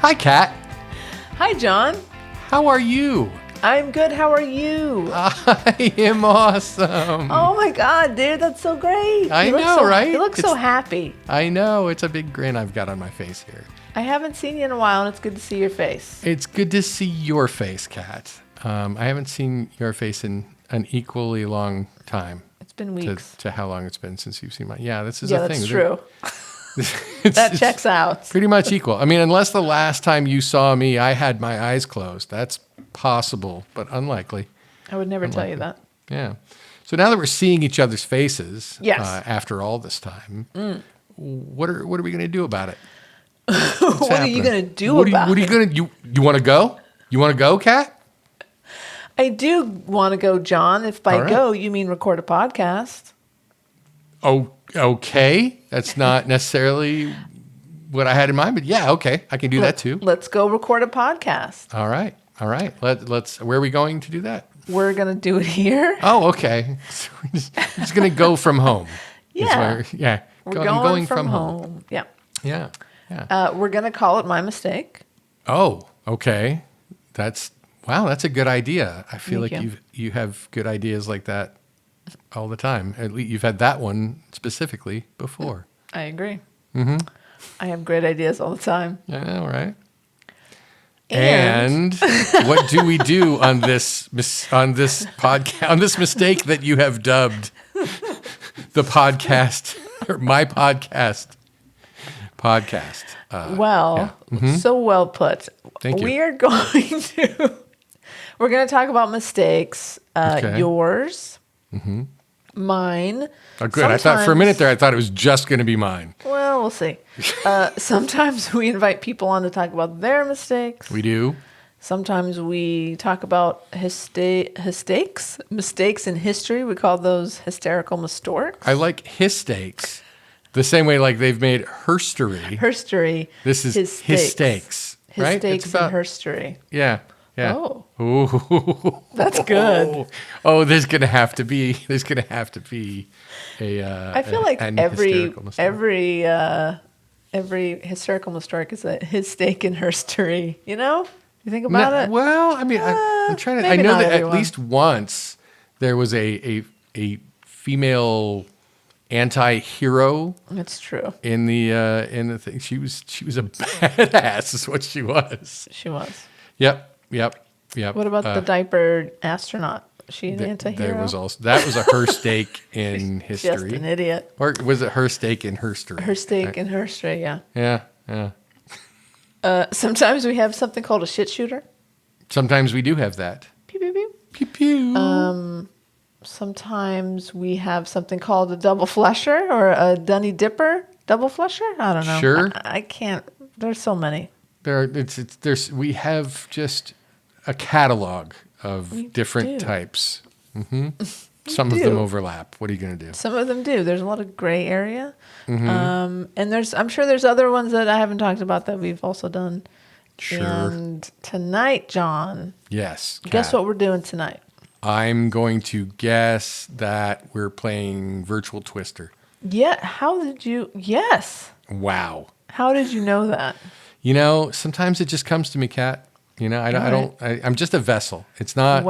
Hi, Kat. Hi, John. How are you? I'm good. How are you? I am awesome. Oh my God, dude, that's so great. I know, right? You look so happy. I know. It's a big grin I've got on my face here. I haven't seen you in a while, and it's good to see your face. It's good to see your face, Kat. I haven't seen your face in an equally long time. It's been weeks. To how long it's been since you've seen mine. Yeah, this is yeah, a thing. that's true. That checks out. Pretty much equal. I mean, unless the last time you saw me, I had my eyes closed. That's possible, but unlikely. I would never tell you that. Yeah. So now that we're seeing each other's faces, yes. After all this time, what are we going to do about it? What are you going to do about it? What are you going to you want to go? You want to go, Kat? I do want to go, John. If by go you mean record a podcast. Oh, okay. That's not necessarily what I had in mind, but yeah, okay. I can do that too. Let's go record a podcast. All right. Let's. Where are we going to do that? We're going to do it here. Oh, okay. So we're just going to go from home. Yeah. We're going from home. Yeah. Yeah. We're going to call it My Mistake. Oh, okay. That's a good idea. I feel like you have good ideas like that all the time. At least you've had that one specifically before. I agree. Mm-hmm. I have great ideas all the time. Yeah, all right. And what do we do on this podcast, on this mistake that you have dubbed the podcast or my podcast? So well put. Thank you. We're going to talk about mistakes. Yours, mine. Oh, good. I thought for a minute there, I thought it was just going to be mine. Well, we'll see. Sometimes we invite people on to talk about their mistakes. We do. Sometimes we talk about mistakes in history. We call those hysterical mistorks. I like hystakes. The same way like they've made herstory. Herstory. This is hystakes. Right? Hystakes and herstory. Yeah. Yeah. Oh. Ooh. That's good. Oh, there's gonna have to be a I feel like every hysterical mistork is his stake in herstory. You know? You think about it? Well, I mean, I'm trying to. I know that at least once there was a female anti-hero. That's true. In the thing, she was a badass. Is what she was. She was. Yep. What about the diaper astronaut? Was she an anti-hero? That was a her stake in history. Just an idiot. Or was it her stake in herstory? Her stake in herstory, yeah. Yeah. Sometimes we have something called a shit shooter. Sometimes we do have that. Pew pew pew. Pew pew. Sometimes we have something called a double flusher or a Dunny Dipper double flusher. I don't know. Sure. I can't. There's so many. We have just a catalog of different types. Mm-hmm. Some of them overlap. What are you going to do? Some of them do. There's a lot of gray area. Mm-hmm. And I'm sure there's other ones that I haven't talked about that we've also done. Sure. And tonight, John. Yes. Kat, guess what we're doing tonight? I'm going to guess that we're playing Virtual Twister. Yeah. How did you? Yes. Wow. How did you know that? You know, sometimes it just comes to me, Kat. You know, I'm just a vessel. It's not.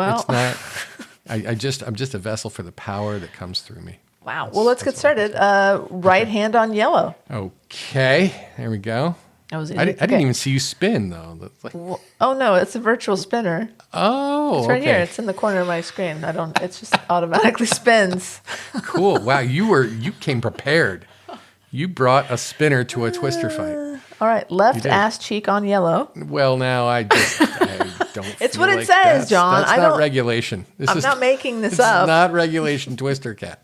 I'm just a vessel for the power that comes through me. Wow. Well, let's get started. Right hand on yellow. Okay. There we go. That was easy. I didn't even see you spin though. Oh no, it's a virtual spinner. Oh, it's right here. It's in the corner of my screen. It's just automatically spins. Cool. Wow, you came prepared. You brought a spinner to a twister fight. All right, left ass cheek on yellow. Well, now I don't. It's what it says, John. That's not regulation. I'm not making this up. It's not regulation, Twister Cat.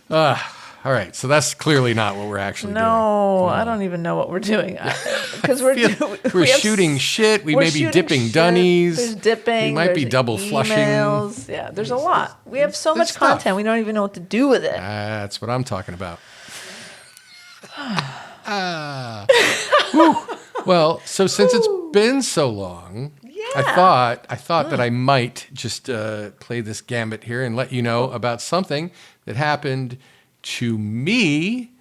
All right, so that's clearly not what we're actually doing. No, I don't even know what we're doing because we're shooting shit. We may be dipping dunnies. There's dipping. We might be double flushing. Yeah, there's a lot. We have so much content. We don't even know what to do with it. That's what I'm talking about. Well, so since it's been so long, I thought that I might just play this gambit here and let you know about something that happened to me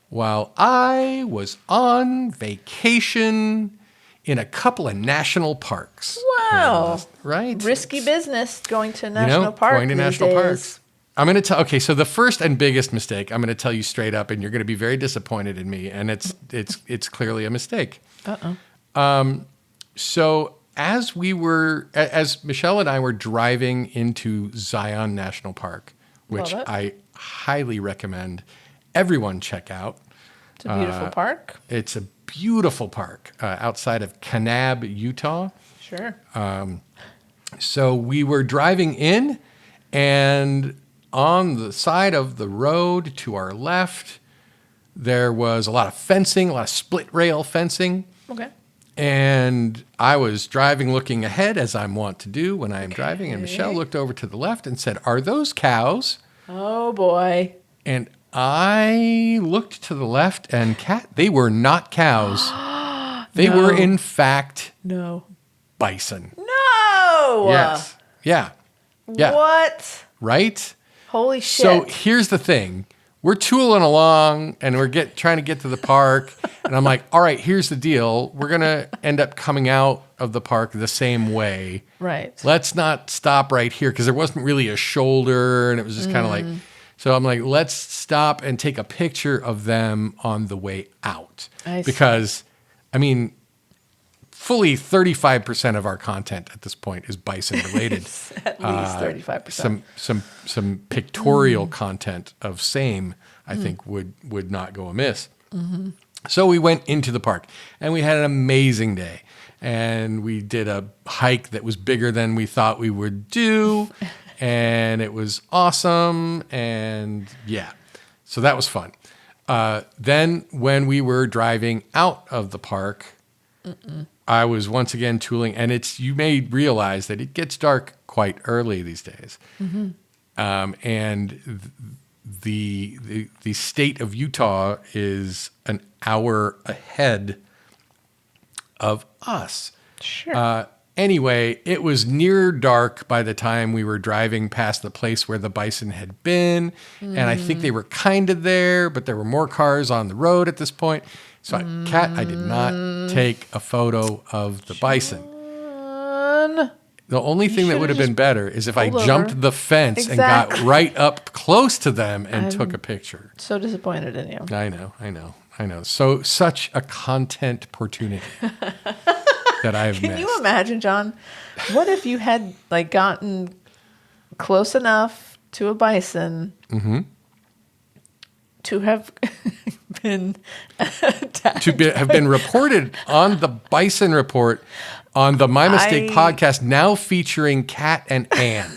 while I was on vacation in a couple of national parks. Wow. Right? Risky business going to national park going to these national days. parks. I'm going to tell. Okay, so the first and biggest mistake, I'm going to tell you straight up, and you're going to be very disappointed in me, and it's clearly a mistake. So as Michelle and I were driving into Zion National Park, which Love it. I highly recommend everyone check out. It's a beautiful park. It's a beautiful park outside of Kanab, Utah. Sure. So we were driving in, and on the side of the road to our left, there was a lot of fencing, a lot of split rail fencing. Okay. And I was driving looking ahead, as I'm wont to do when I am driving. And Michelle looked over to the left and said, "Are those cows?" Oh, boy. And I looked to the left, and they were not cows. They No. were, in fact, No. bison. No! Yes. Yeah. Yeah. What? Right? Holy shit. So here's the thing. We're tooling along, and we're trying to get to the park. And I'm like, all right, here's the deal. We're going to end up coming out of the park the same way. Right. Let's not stop right here, because there wasn't really a shoulder, and it was just kind of like, so I'm like, let's stop and take a picture of them on the way out. I see. Because, I mean, fully 35% of our content at this point is bison related. At least 35%. Some pictorial content of same, I think, would not go amiss. So we went into the park, and we had an amazing day. And we did a hike that was bigger than we thought we would do, and it was awesome. And yeah, so that was fun. Then when we were driving out of the park, I was once again tooling, and you may realize that it gets dark quite early these days. And the state of Utah is an hour ahead of us. Sure. Anyway, it was near dark by the time we were driving past the place where the bison had been. And I think they were kind of there, but there were more cars on the road at this point. So, I did not take a photo of the bison. The only thing that would have been better is if I pulled jumped over. the fence and Exactly. got right up close to them and took a picture. So disappointed in you. I know. So such a content opportunity that I've missed. Can you imagine, John? What if you had gotten close enough to a bison to have been attacked? Have been reported on the Bison Report on the My Mistake podcast, now featuring Kat and Ann.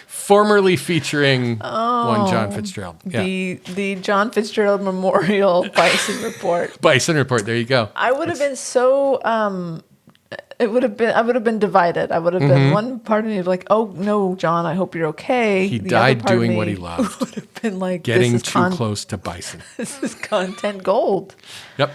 Formerly featuring one John Fitzgerald. Yeah. The John Fitzgerald Memorial Bison Report. Bison Report, there you go. I would have been so I would have been divided. I would have been one part of me like, "Oh no, John, I hope you're okay." He The died other part of doing me what he loved. Would have been like, Getting this is too close to bison. This is content gold. Yep.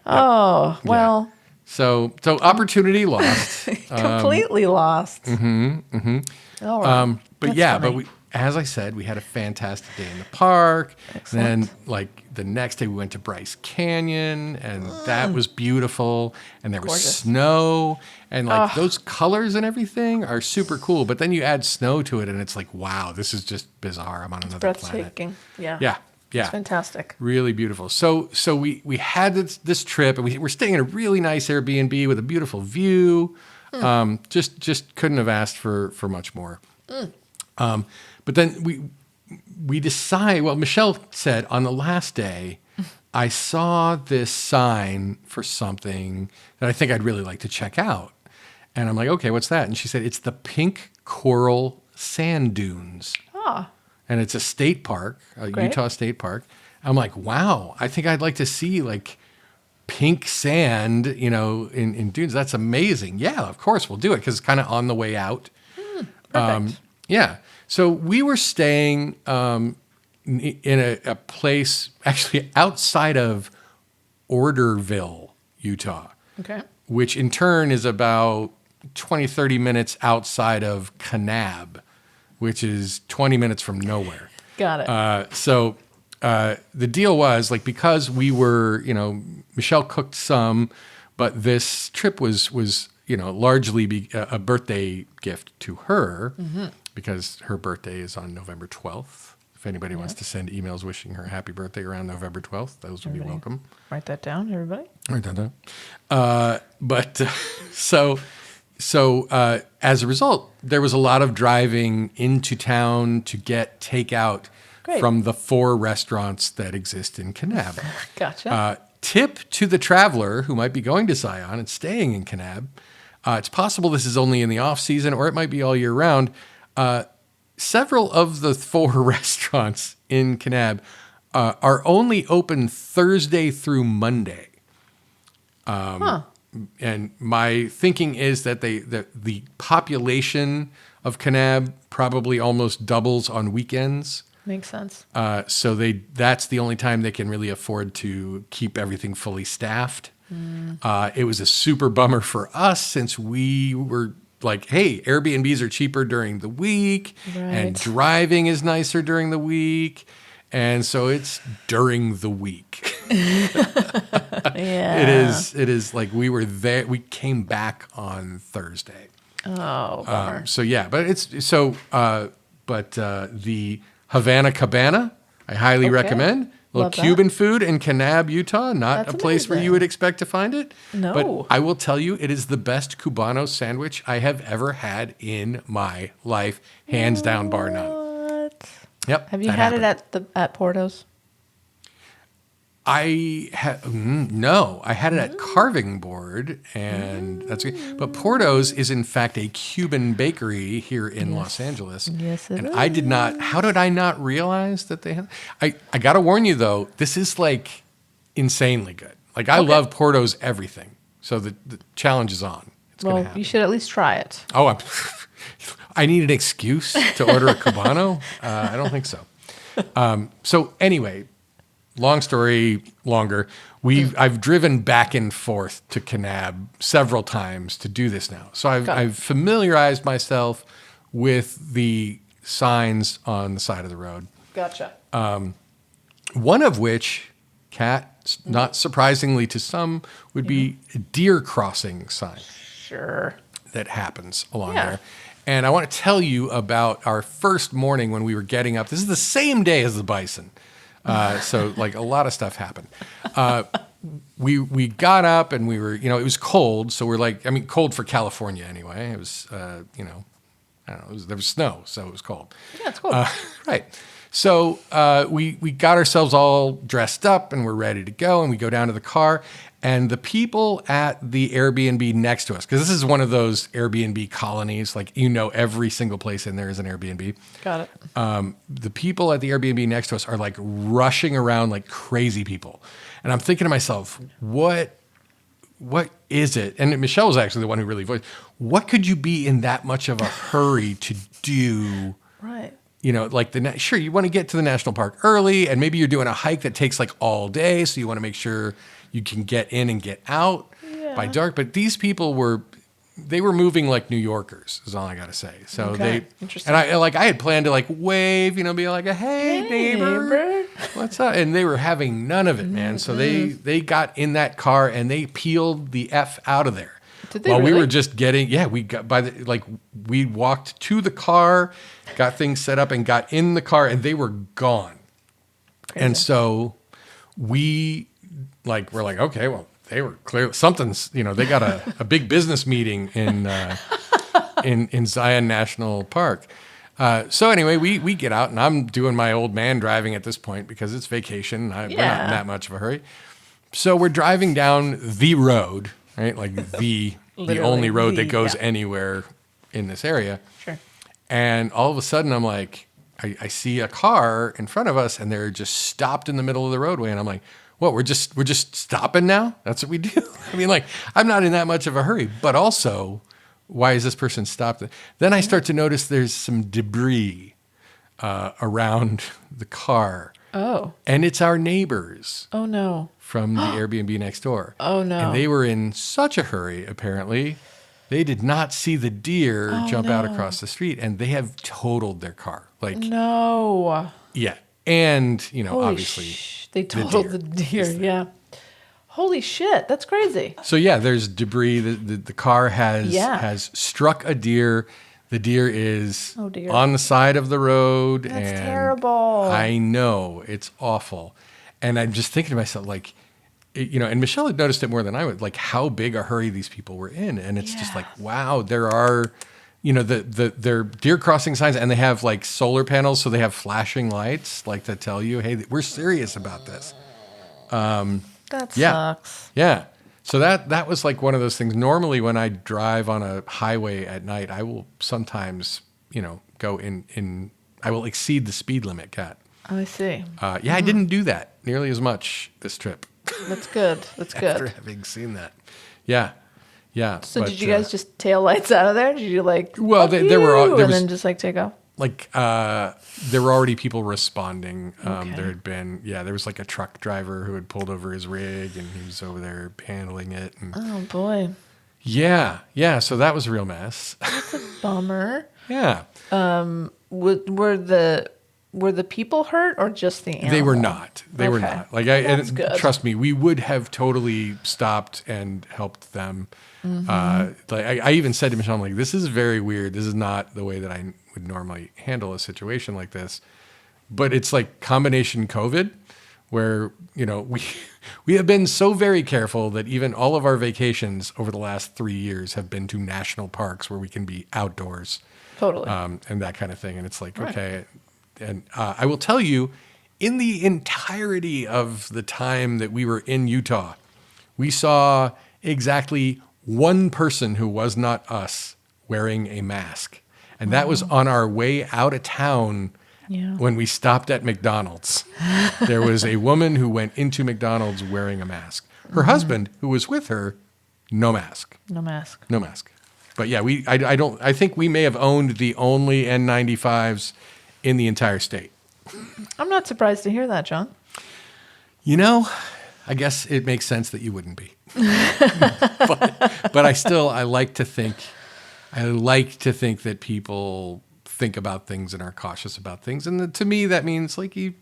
Oh well, So opportunity lost. completely lost. All right. But That's yeah, funny. as I said, we had a fantastic day in the park. Excellent. Then, the next day, we went to Bryce Canyon, and that was beautiful. And there was Gorgeous. snow, and those colors and everything are super cool. But then you add snow to it, and it's like, wow, this is just bizarre. I'm on another planet. Breathtaking. Yeah. Yeah. It's fantastic. Really beautiful. So we had this trip, and we were staying in a really nice Airbnb with a beautiful view. Just couldn't have asked for much more. But then we decide. Well, Michelle said on the last day, I saw this sign for something that I think I'd really like to check out, and I'm like, okay, what's that? And she said it's the Pink Coral Sand Dunes. Ah, And it's a state park, a Great. Utah state park. I'm like, wow, I think I'd like to see pink sand, in dunes. That's amazing. Yeah, of course we'll do it because it's kind of on the way out. perfect. Yeah. So we were staying in a place actually outside of Orderville, Utah, Okay. which in turn is about 20, 30 minutes outside of Kanab, which is 20 minutes from nowhere. Got it. So the deal was like, because we were, Michelle cooked some, but this trip was largely a birthday gift to her because her birthday is on November 12th. If anybody wants to send emails wishing her happy birthday around November 12th, those would be welcome. Write that down, everybody. Write that down. So as a result, there was a lot of driving into town to get takeout from the 4 restaurants that exist in Kanab. Gotcha. Tip to the traveler who might be going to Zion and staying in Kanab. It's possible this is only in the off season, or it might be all year round. Several of the 4 restaurants in Kanab are only open Thursday through Monday. And my thinking is that the population of Kanab probably almost doubles on weekends. Makes sense. So that's the only time they can really afford to keep everything fully staffed. It was a super bummer for us since we were like, hey, Airbnbs are cheaper during the week and driving is nicer during the week. And so it's during the week. Yeah. It is like we were there. We came back on Thursday. Oh, bummer. So yeah, but the Havana Cabana, I highly recommend. Little Cuban food in Kanab, Utah. Not a place where you would expect to find it. No. But I will tell you, it is the best Cubano sandwich I have ever had in my life. Hands down, bar none. Yep. Have you had it at Porto's? No, I had it at Carving Board, and that's good. But Porto's is in fact a Cuban bakery here in Los Angeles. Yes, it is. I did not. How did I not realize that they had? I got to warn you though, this is like insanely good. Like I love Porto's everything, so the challenge is on. It's gonna happen. You should at least try it. Oh, I need an excuse to order a Cubano. I don't think so. So anyway. Long story longer. I've driven back and forth to Kanab several times to do this now. So I've familiarized myself with the signs on the side of the road. Gotcha. One of which, Kat, not surprisingly to some, would be a deer crossing sign. Sure. That happens along there. And I want to tell you about our first morning when we were getting up. This is the same day as the bison. So like a lot of stuff happened. We got up and we were, it was cold. So we're like, cold for California anyway. It was, I don't know, there was snow, so it was cold. Yeah, it's cold. Right. So we got ourselves all dressed up and we're ready to go. And we go down to the car. And the people at the Airbnb next to us, because this is one of those Airbnb colonies, like every single place in there is an Airbnb. Got it. The people at the Airbnb next to us are like rushing around like crazy people. And I'm thinking to myself, what is it? And Michelle was actually the one who really voiced, what could you be in that much of a hurry to do? Right. Like sure, you want to get to the national park early and maybe you're doing a hike that takes like all day. So you want to make sure you can get in and get out by dark. But these people were moving like New Yorkers is all I got to say. So Interesting. And I had planned to like wave, be like, hey neighbor, what's up? And they were having none of it, man. So they got in that car and they peeled the F out of there. Did they While really? we were just getting, we got we walked to the car, got things set up and got in the car and they were gone. Crazy. And so we're like, okay, well, they were clear. Something's, they got a big business meeting in Zion National Park. So anyway, we get out and I'm doing my old man driving at this point because it's vacation. We're not in that much of a hurry. So we're driving down the road, right? Like the only road that goes anywhere in this area. Sure. And all of a sudden I'm like, I see a car in front of us and they're just stopped in the middle of the roadway. And I'm like, what, we're just stopping now? That's what we do? I'm not in that much of a hurry, but also, why is this person stopped? Then I start to notice there's some debris around the car. Oh. And it's our neighbors. Oh, no. From the Airbnb next door. Oh, no. And they were in such a hurry, apparently. They did not see the deer jump out across the street, and they have totaled their car. No. Yeah. and, Holy obviously they totaled the deer. Yeah. Holy shit. That's crazy. So yeah, there's debris. The car has struck a deer. The deer is Oh, dear. on the side of the road. That's and terrible. I know, it's awful. And I'm just thinking to myself, like, and Michelle had noticed it more than I would, like how big a hurry these people were in. And it's just like, wow, there are, they're deer crossing signs, and they have like solar panels. So they have flashing lights like to tell you, hey, we're serious about this. That Yeah. sucks. Yeah. So that was like one of those things. Normally when I drive on a highway at night, I will sometimes, go in, I will exceed the speed limit, Kat. Oh, I see. I didn't do that nearly as much this trip. That's good. That's After good. having seen that. Yeah. Yeah. So did you guys just tail lights out of there? Did you like, well, fuck there were, you, there and was then just like take off? like, there were already people responding. Okay. There had been, there was like a truck driver who had pulled over his rig, and he was over there handling it. And Oh boy. yeah. So that was a real mess. Bummer. Yeah. Were the people hurt or just the animal? They were not. They were Okay. not. Like That's good. trust me, we would have totally stopped and helped them. I even said to Michelle, I'm like, this is very weird. This is not the way that I would normally handle a situation like this. But it's like combination COVID, where we have been so very careful that even all of our vacations over the last 3 years have been to national parks where we can be outdoors. Totally. And that kind of thing. And it's like, Right. okay. And I will tell you, in the entirety of the time that we were in Utah, we saw exactly one person who was not us wearing a mask. And that was on our way out of town Yeah. when we stopped at McDonald's. There was a woman who went into McDonald's wearing a mask. Her husband, who was with her, no mask. No mask. No mask. But yeah, I think we may have owned the only N95s in the entire state. I'm not surprised to hear that, John. I guess it makes sense that you wouldn't be. but I like to think that people think about things and are cautious about things. And to me, that means like you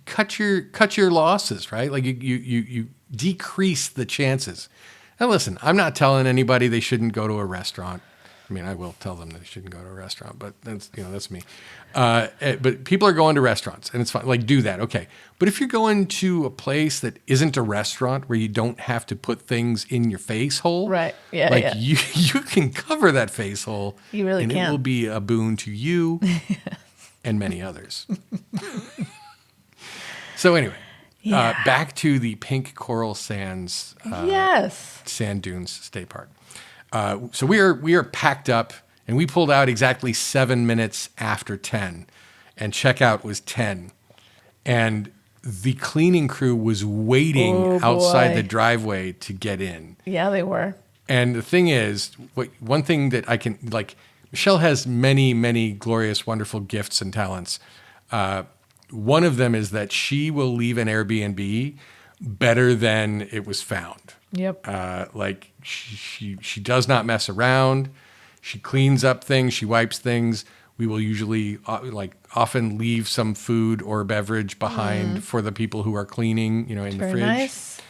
cut your losses, right? Like you decrease the chances. Now listen, I'm not telling anybody they shouldn't go to a restaurant. I mean, I will tell them they shouldn't go to a restaurant, but that's me. But people are going to restaurants, and it's fine. Like, do that, okay. But if you're going to a place that isn't a restaurant where you don't have to put things in your face hole, Right. Yeah, like yeah. you can cover that face hole. You really and can. it will be a boon to you and many others. So anyway, Yeah. back to the Pink Coral Sands Yes. Sand Dunes State Park. So we are packed up, and we pulled out exactly 7 minutes after 10, and checkout was 10. And the cleaning crew was waiting Oh, outside boy. the driveway to get in. Yeah, they were. And the thing is, one thing that I can, like, Michelle has many, many glorious, wonderful gifts and talents. One of them is that she will leave an Airbnb better than it was found. Yep. Like she does not mess around. She cleans up things. She wipes things. We will usually often leave some food or beverage behind for the people who are cleaning, in the Very fridge. nice.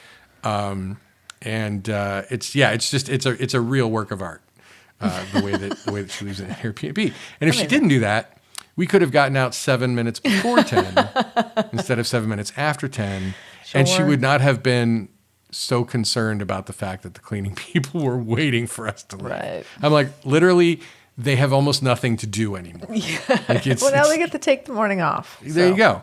And it's a real work of art. The way that she leaves it in Airbnb. And if she didn't do that, we could have gotten out 7 minutes before 10 instead of 7 minutes after 10. And she Sure. would not have been so concerned about the fact that the cleaning people were waiting for us to leave. Right. I'm like, literally, they have almost nothing to do anymore. Like Well, now they get to take the morning off. there so. you go.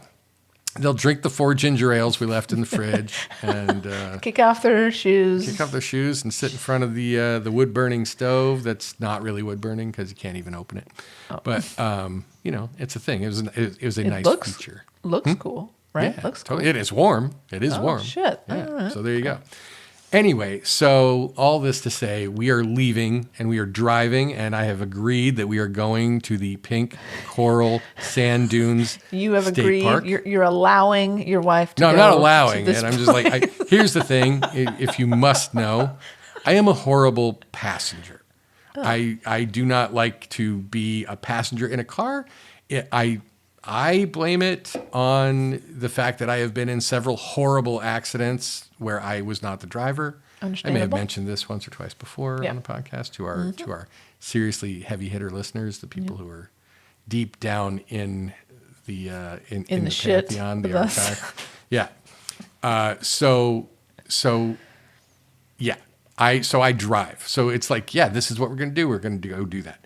They'll drink the 4 ginger ales we left in the fridge and Kick off their shoes. kick off their shoes and sit in front of the wood burning stove. That's not really wood burning because you can't even open it. Oh. But it's a thing. It was a It nice looks feature. Looks cool, right? Yeah, Looks cool. totally. It is warm. It is warm. Shit. Yeah. All right. So there you go. Anyway, so all this to say, we are leaving and we are driving, and I have agreed that we are going to the Pink Coral Sand Dunes. You have State agreed. Park. You're allowing your wife to No, go I'm not to allowing this it. I'm just like, place. here's the thing. If you must know, I am a horrible passenger. I do not like to be a passenger in a car. I I blame it on the fact that I have been in several horrible accidents where I was not the driver. I may have mentioned this once or twice before on the podcast to our seriously heavy hitter listeners, the people who are deep down in the in the shit pantheon, the with us. archive. Yeah. So I drive. So it's like, yeah, this is what we're going to do. We're going to go do that.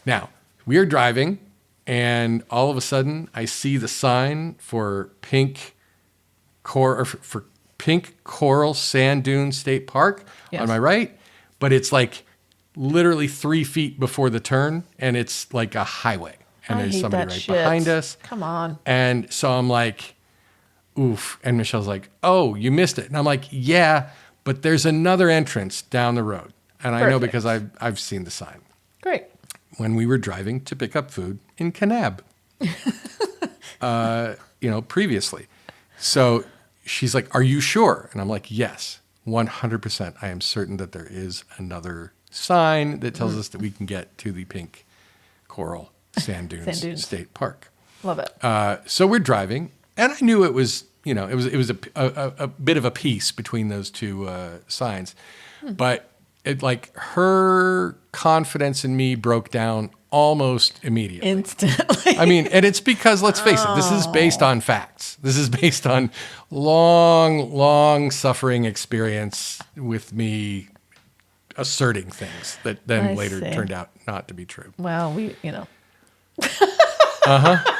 Now, we are driving, and all of a sudden, I see the sign for Pink Coral Sand Dune State Park on my right, but it's like literally 3 feet before the turn, and it's like a highway, and there's somebody right behind us. Come on. And so I'm like, oof. And Michelle's like, oh, you missed it. And I'm like, yeah, but there's another entrance down the road. And I know because I've seen the sign. Great. When we were driving to pick up food in Kanab, previously. So she's like, are you sure? And I'm like, yes, 100%. I am certain that there is another sign that tells us that we can get to the Pink Coral Sand Dunes State Park. Love it. So we're driving, and I knew it was, it was a bit of a piece between those two signs, but it like her confidence in me broke down almost immediately. Instantly. I mean, and it's because, let's face it, this is based on facts. This is based on long suffering experience with me asserting things that then later turned out not to be true. Well,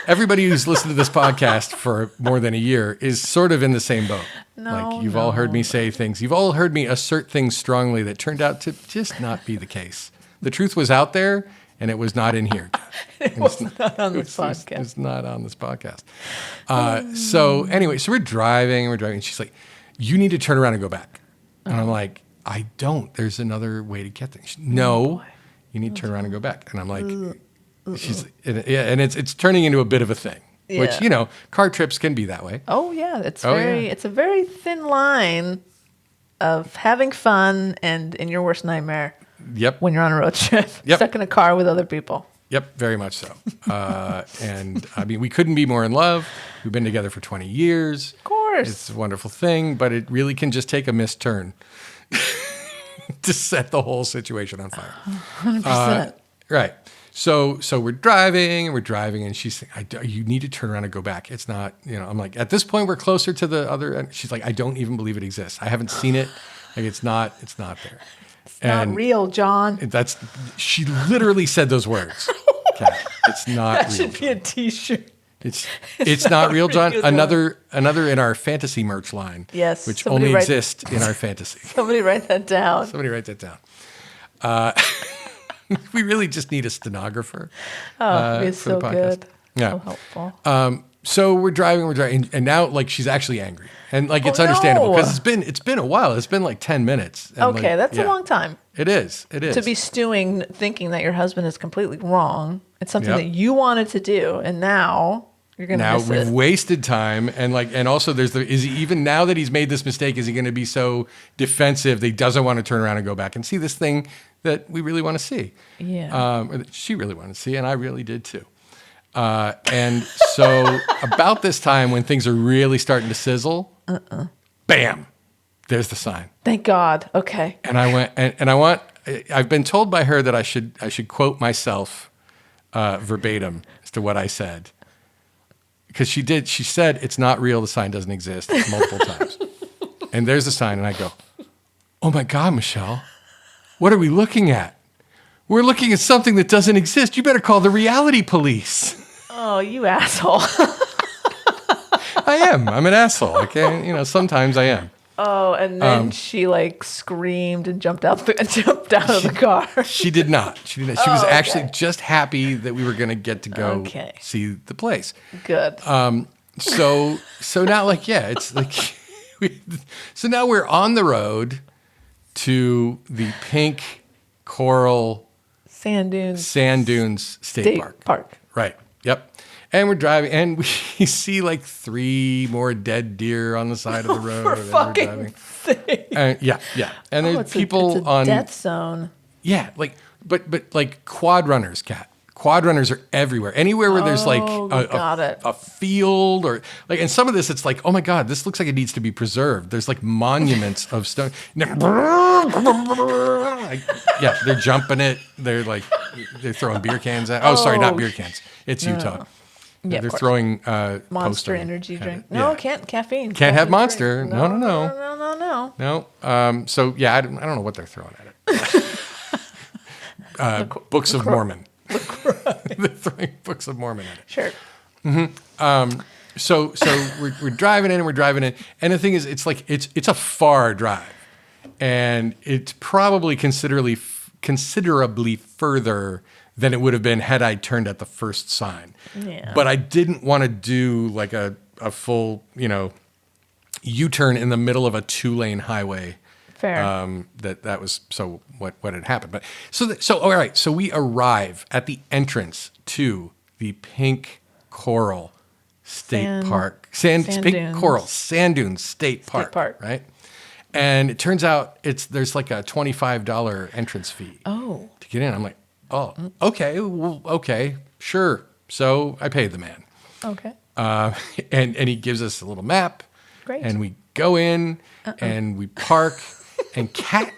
Everybody who's listened to this podcast for more than a year is sort of in the same boat. You've all heard me say things. You've all heard me assert things strongly that turned out to just not be the case. The truth was out there, and it was not in here. It was not on this podcast. It was not on this podcast. So anyway, so we're driving, and she's like, you need to turn around and go back. And I'm like, I don't. There's another way to get there. No, you need to turn around and go back. And I'm like, and it's turning into a bit of a thing, which, car trips can be that way. Oh yeah. It's a very thin line of having fun and in your worst nightmare. Yep. When you're on a road trip, stuck in a car with other people. Yep. Very much so. And I mean, we couldn't be more in love. We've been together for 20 years. Of course. It's a wonderful thing, but it really can just take a missed turn to set the whole situation on fire. 100%. Right. So we're driving, and she's saying, you need to turn around and go back. It's not, I'm like, at this point, we're closer to the other end. She's like, I don't even believe it exists. I haven't seen it. Like, it's not there. It's not real, John. She literally said those words. Kat, it's not that real. Should be a t-shirt. It's not real, John. Another in our fantasy merch line. Yes. Which only exists in our fantasy. Somebody write that down. We really just need a stenographer. It's so good. Yeah. So helpful. So we're driving, and now like she's actually angry, and like it's understandable because it's been a while. It's been like 10 minutes. Okay, that's a long time. It is. To be stewing, thinking that your husband is completely wrong. It's something that you wanted to do, and now you're going to miss it. Now we've wasted time, and also even now that he's made this mistake, is he going to be so defensive that he doesn't want to turn around and go back and see this thing that we really want to see? Yeah. Or that she really wanted to see, and I really did too. And so about this time when things are really starting to sizzle, bam, there's the sign. Thank God. Okay. And I went, and I've been told by her that I should quote myself verbatim as to what I said. Because she said, it's not real, the sign doesn't exist, multiple times. And there's the sign, and I go, oh my God, Michelle, what are we looking at? We're looking at something that doesn't exist. You better call the reality police. Oh, you asshole. I am. I'm an asshole. Okay. Sometimes I am. Oh, and then she like screamed and jumped out of the car. She did not. She was actually just happy that we were going to get to go see the place. Good. So now it's like, so now we're on the road to the Pink Coral Sand Dunes State Park. Right. Yep. And we're driving, and we see like 3 more dead deer on the side of the road. For fucking sake. Yeah. And there's people it's a on death zone. Yeah, but like quad runners, Kat. Quad runners are everywhere. Anywhere where there's like got it. a field or like, and some of this, it's like, oh my God, this looks like it needs to be preserved. There's like monuments of stone. Like, yeah, they're jumping it. They're throwing beer cans at. Oh, sorry, not beer cans. It's Utah. Yeah, they're throwing Monster Post-it energy drink. Yeah. No, can't caffeine. Can't have Monster. Drink. No. So yeah, I don't know what they're throwing at it. Books of Mormon. They're throwing Books of Mormon at it. Sure. So we're driving in, and the thing is, it's like it's a far drive, and it's probably considerably further than it would have been had I turned at the first sign. Yeah. But I didn't want to do like a full U-turn in the middle of a 2-lane highway. Fair. That was so what had happened. But so all right. So we arrive at the entrance to the Pink Coral State Park. Pink Coral Sand Dunes State Park. Right. And it turns out there's like a $25 entrance fee. Oh. To get in. I'm like, oh, okay, well, okay, sure. So I paid the man. Okay. And he gives us a little map. Great. And we go in and we park. And Kat,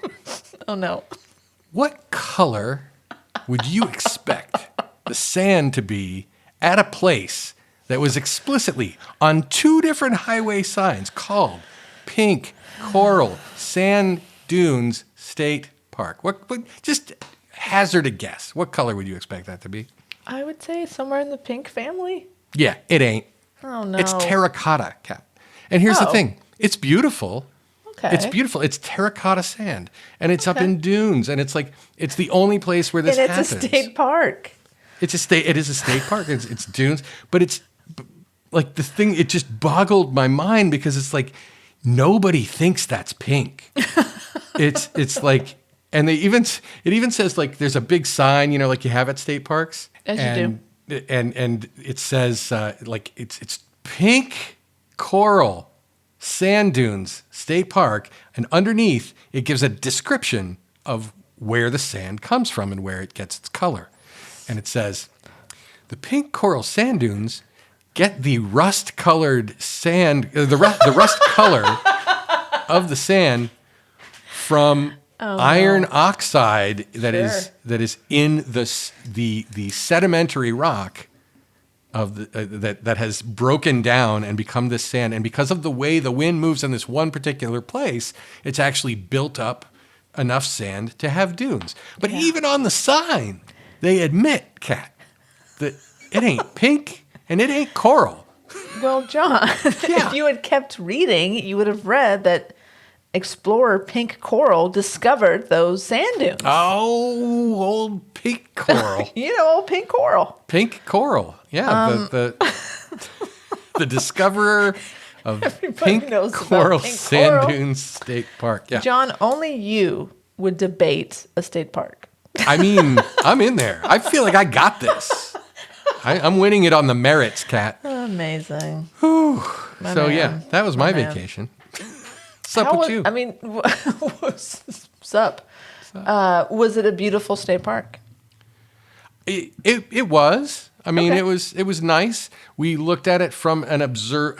oh no, what color would you expect the sand to be at a place that was explicitly on 2 different highway signs called Pink Coral Sand Dunes State Park? What just hazard a guess. What color would you expect that to be? I would say somewhere in the pink family. Yeah, it ain't. Oh no, it's terracotta, Kat. And here's the thing: it's beautiful. Okay. It's beautiful. It's terracotta sand, and it's up in dunes, and it's the only place where this happens. It's a state park. It is a state park. It's dunes, but it's like the thing. It just boggled my mind because it's like nobody thinks that's pink. It's like, and it even says like there's a big sign, like you have at state parks, as you do, and it says like it's Pink Coral Sand Dunes State Park, and underneath it gives a description of where the sand comes from and where it gets its color. And it says, the Pink Coral Sand Dunes get the rust-colored sand, the rust color of the sand from iron oxide that is in the sedimentary rock of that has broken down and become this sand. And because of the way the wind moves in this one particular place, it's actually built up enough sand to have dunes. But even on the sign, they admit, Kat, that it ain't pink and it ain't coral. Well, John, if you had kept reading, you would have read that explorer Pink Coral discovered those sand dunes. Oh, old Pink Coral. Old Pink Coral. Pink Coral. Yeah, the discoverer of Pink Coral Sand Dunes State Park. Yeah. John, only you would debate a state park. I mean, I'm in there. I feel like I got this. I'm winning it on the merits, Kat. Amazing. Whew. That was my vacation. What's up with you? I mean, what's up? Was it a beautiful state park? It was. I mean, it was nice. We looked at it from an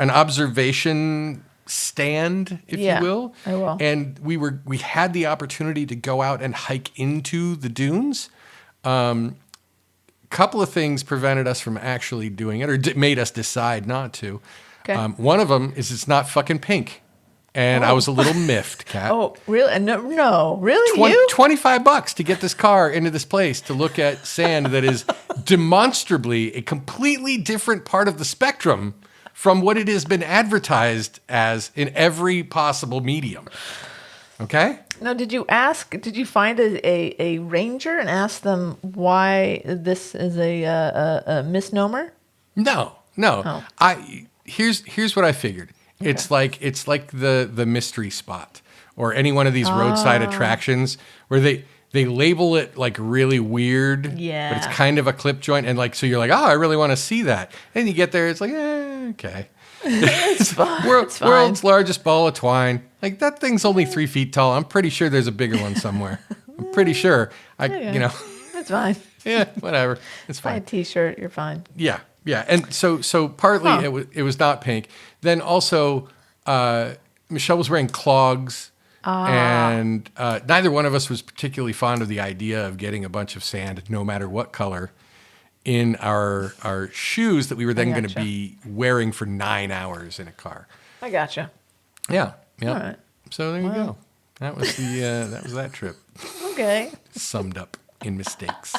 observation stand, if you will. I will. And we had the opportunity to go out and hike into the dunes. Couple of things prevented us from actually doing it, or made us decide not to. Okay. One of them is it's not fucking pink. And I was a little miffed, Kat. Oh, really? No, really? $25 to get this car into this place to look at sand that is demonstrably a completely different part of the spectrum from what it has been advertised as in every possible medium. Okay? Now, did you find a ranger and ask them why this is a misnomer? No. Oh. Here's what I figured. Okay. It's like the mystery spot or any one of these roadside attractions where they label it like really weird, but it's kind of a clip joint, and like so you're like, oh, I really want to see that, and you get there, it's like, okay, it's fine. World's largest ball of twine, like that thing's only 3 feet tall. I'm pretty sure there's a bigger one somewhere. I'm pretty sure. It's fine. Yeah, whatever. It's Buy a fine. T-shirt. You're fine. Yeah, yeah. And so partly Huh. it was not pink. Then also Michelle was wearing clogs, and neither one of us was particularly fond of the idea of getting a bunch of sand, no matter what color, in our shoes that we were then going to gotcha. be wearing for 9 hours in a car. I gotcha. Yeah, yeah. All right. So there you go. That was that trip. Okay. Summed up in mistakes.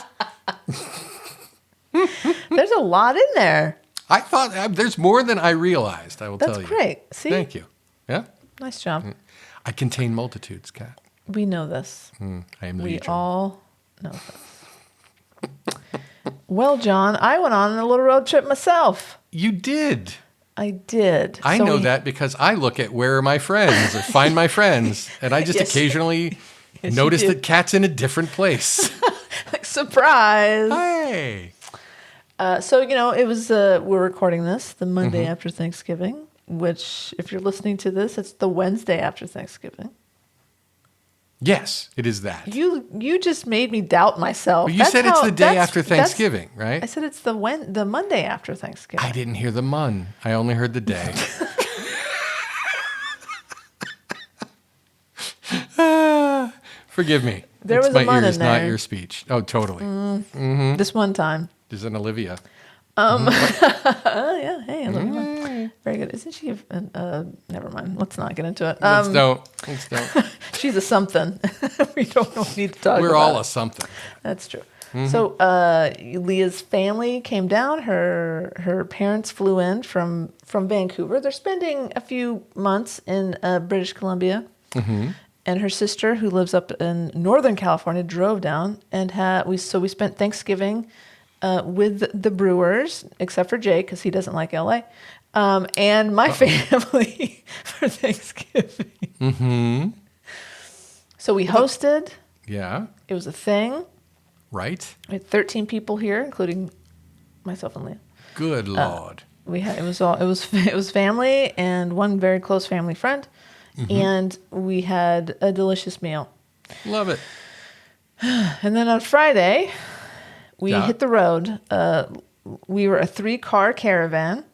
There's a lot in there. I thought there's more than I realized. I will That's tell you. great. See? Thank you. Yeah. Nice job. I contain multitudes, Kat. We know this. I am We legion. all know this. Well, John, I went on a little road trip myself. You did. I did. I So know we- that because I look at where are my friends or find my friends, and I just Yes. occasionally Yes, you notice do. that Kat's in a different place. Like, surprise. Hey. So, it was, we're recording this the Monday Mm-hmm. after Thanksgiving, which, if you're listening to this, it's the Wednesday after Thanksgiving. Yes, it is that. You just made me doubt myself. Well, you That's said it's how- the day that's- after that's- Thanksgiving, right? I said it's the Monday after Thanksgiving. I didn't hear the mun. I only heard the day. Forgive me. There It's was a my mun ears, in not there. your speech. Oh, totally. This one time. There's an Olivia. Oh, yeah. Hey, I love you. Very good. Isn't she? Never mind. Let's not get into it. Let's don't. She's a something. We don't need to talk We're about all it. a something. That's true. So Leah's family came down. Her parents flew in from Vancouver. They're spending a few months in British Columbia. And her sister, who lives up in Northern California, drove down, and we spent Thanksgiving with the Brewers, except for Jay because he doesn't like LA, and my family for Thanksgiving. So we hosted. Yeah. It was a thing. Right. We had 13 people here, including myself and Leah. Good Lord. It was family and one very close family friend, and we had a delicious meal. Love it. And then on Friday, we Yeah. hit the road. We were a 3-car caravan.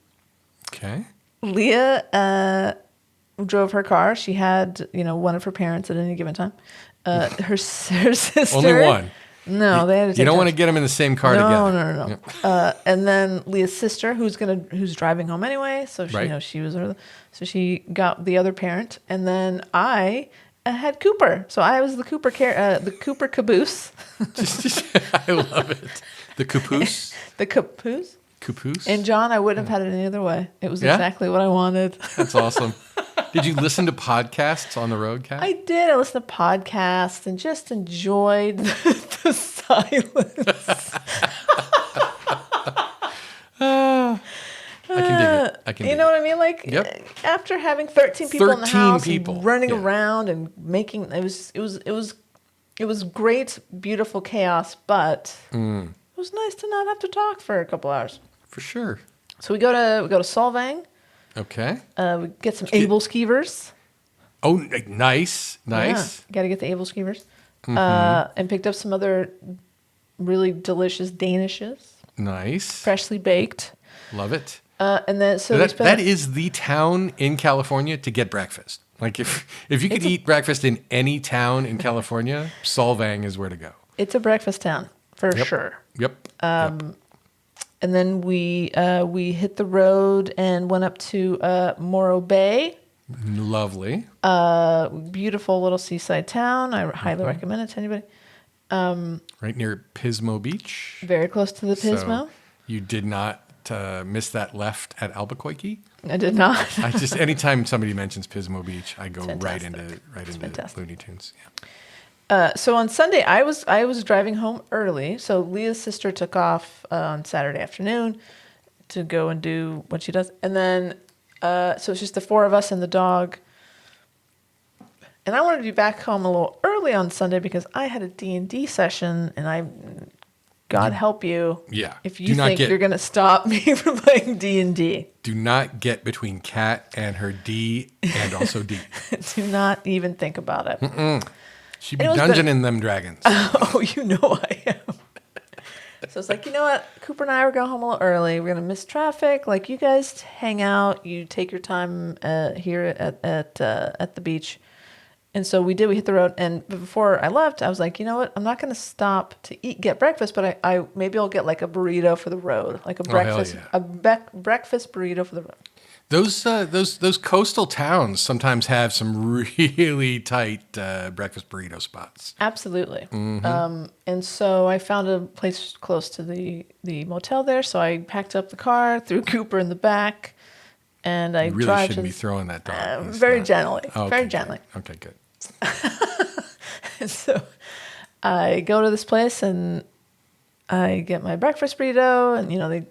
Okay. Leah drove her car. She had, one of her parents at any given time. Her sister. Only one. No, they had to take You don't want to turns. get them in the same car No, together. no, no. And then Leah's sister, who's driving home anyway, so she, Right. she was early. So she got the other parent, and then I had Cooper. So I was the Cooper caboose, I love it. The caboose. the caboose. Caboose. And John, I wouldn't have had it any other way. It was Yeah? exactly what I wanted. That's awesome. Did you listen to podcasts on the road, Kat? I did. I listened to podcasts and just enjoyed the silence. I can dig it. I can You dig know it. what I mean? Like, Yep. after having 13 people in the 13 house, people. and running Yeah. around and making it was great, beautiful chaos, but it was nice to not have to talk for a couple hours. For sure. So we go to Solvang. Okay. We get some Able Skeevers. Oh, nice. Nice. Yeah, got to get the Able Skeevers. And picked up some other really delicious Danishes, Nice. freshly baked. Love it. And then so we That spent is the town in California to get breakfast. Like if you could eat breakfast in any town in California, Solvang is where to go. it's a breakfast town for Yep. sure. Yep. Yep. And then we hit the road and went up to Morro Bay, Lovely. beautiful little seaside town. I highly recommend it to anybody. Right near Pismo Beach. Very close to the Pismo. So you did not miss that left at Albuquerque. I did not. I just anytime somebody mentions Pismo Beach, I go right fantastic. into fantastic. Looney Tunes. Yeah. So on Sunday, I was driving home early. So Leah's sister took off on Saturday afternoon to go and do what she does, and then so it's just the 4 of us and the dog. And I wanted to be back home a little early on Sunday because I had a D&D session, and God help you, Yeah. if Do you not think get- you're going to stop me from playing D&D. Do not get between Kat and her D and also D. Do not even think about it. She be It was dungeoning them dragons. Oh, you know I am. So it's like, you know what? Cooper and I were going home a little early. We're going to miss traffic. Like, you guys hang out. You take your time here at the beach. And so we did. We hit the road. And before I left, I was like, you know what? I'm not going to stop to get breakfast, but I maybe I'll get like a burrito for the road, like a breakfast, breakfast burrito for the road. Those coastal towns sometimes have some really tight breakfast burrito spots. Absolutely. And so I found a place close to the motel there. So I packed up the car, threw Cooper in the back, and I You really drive shouldn't to be throwing that dog. very gently. Oh, okay, very gently. Okay, good. And so I go to this place and I get my breakfast burrito, and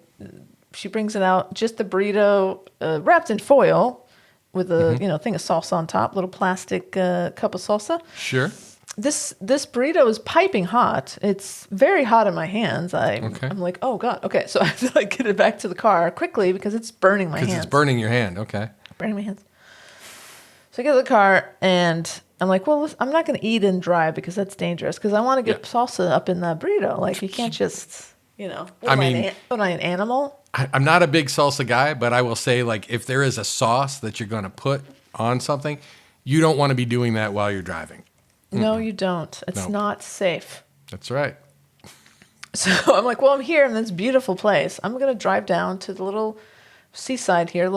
she brings it out, just the burrito wrapped in foil with a thing of salsa on top, little plastic cup of salsa. Sure. This burrito is piping hot. It's very hot in my hands. I'm like, oh God. Okay, so I have to like get it back to the car quickly because it's burning my hands. Because it's burning your hand. Okay. Burning my hands. So I get to the car and I'm like, well, I'm not going to eat and drive because that's dangerous. Because I want to get salsa up in that burrito. Like, you can't just, what am I, an animal? I'm not a big salsa guy, but I will say, like, if there is a sauce that you're going to put on something, you don't want to be doing that while you're driving. No, you don't. It's not safe. That's right. So I'm like, well, I'm here in this beautiful place. I'm going to drive down to the little seaside here.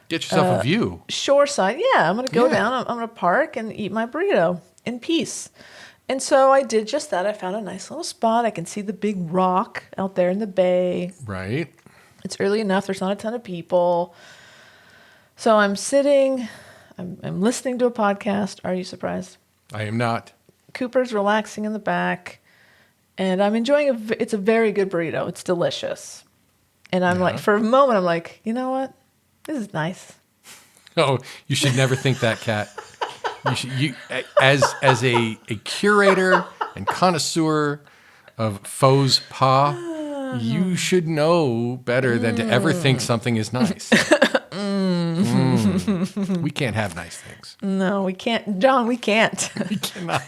Get yourself a view. Shore side. Yeah, I'm going to go down. I'm going to park and eat my burrito in peace. And so I did just that. I found a nice little spot. I can see the big rock out there in the bay. Right. It's early enough. There's not a ton of people. So I'm sitting. I'm listening to a podcast. Are you surprised? I am not. Cooper's relaxing in the back. And I'm enjoying it's a very good burrito. It's delicious. And I'm like, for a moment, I'm like, you know what? This is nice. Oh, you should never think that, Kat. As a curator and connoisseur of faux pas, you should know better than to ever think something is nice. We can't have nice things. No, we can't. John, we can't. We cannot.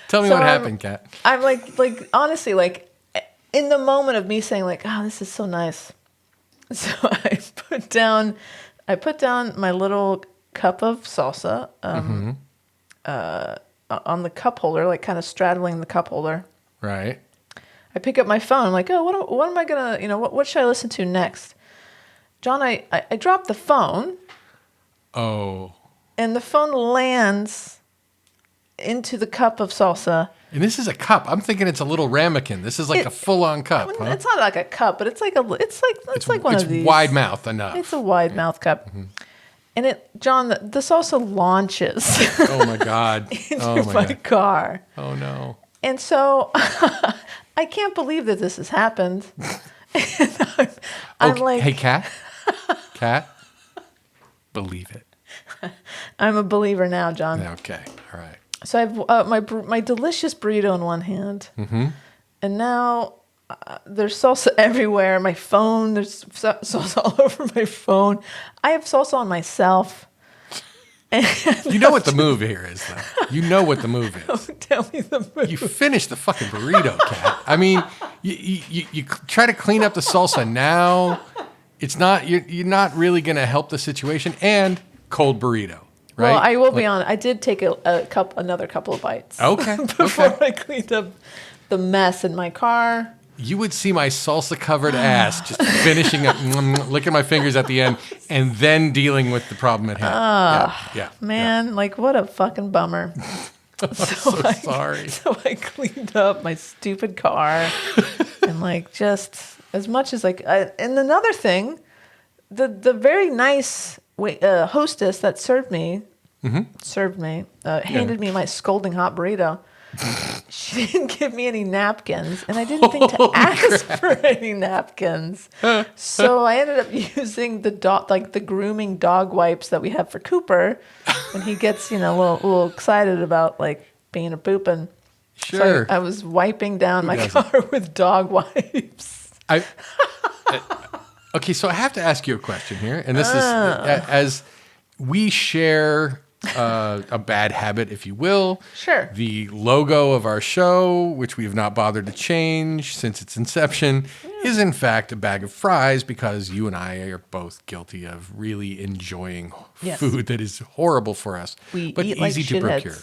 Tell me what happened, Kat. I'm like honestly, like in the moment of me saying like, oh, this is so nice. So I put down my little cup of salsa on the cup holder, like kind of straddling the cup holder. Right. I pick up my phone. I'm like, oh, what am I gonna, what should I listen to next? John, I dropped the phone. Oh. And the phone lands into the cup of salsa. And this is a cup. I'm thinking it's a little ramekin. This is like a full-on cup. Huh? It's not like a cup, but it's like one of these. It's wide mouth enough. It's a wide mouth cup. Mm-hmm. And John, the salsa launches. Oh my God. into my car. Oh no. And so I can't believe that this has happened. I'm like, hey, Kat, believe it. I'm a believer now, John. Okay, all right. So I have my delicious burrito in one hand, and now there's salsa everywhere. My phone, there's salsa all over my phone. I have salsa on myself. You know what the move here is, though. You know what the move is. Oh, tell me the move. You finish the fucking burrito, Kat. I mean, you try to clean up the salsa now. It's not you're not really going to help the situation. And cold burrito. Right? Well, I will be honest. I did take another couple of bites. Okay. Before I cleaned up the mess in my car. You would see my salsa-covered ass just finishing up, licking my fingers at the end, and then dealing with the problem at hand. Man, like what a fucking bummer. I'm so sorry. So I cleaned up my stupid car, and like just as much as like. And another thing, the very nice hostess that served me, handed me my scalding hot burrito. She didn't give me any napkins, and I didn't think to ask for any napkins. So I ended up using the grooming dog wipes that we have for Cooper when he gets, a little excited about like being a pooping. Sure. So I was wiping down my car with dog wipes. Okay, so I have to ask you a question here, and this is as we share a bad habit, if you will. Sure. The logo of our show, which we have not bothered to change since its inception, is in fact a bag of fries because you and I are both guilty of really enjoying Yes. food that is horrible for us, We but eat like easy to shitheads. procure.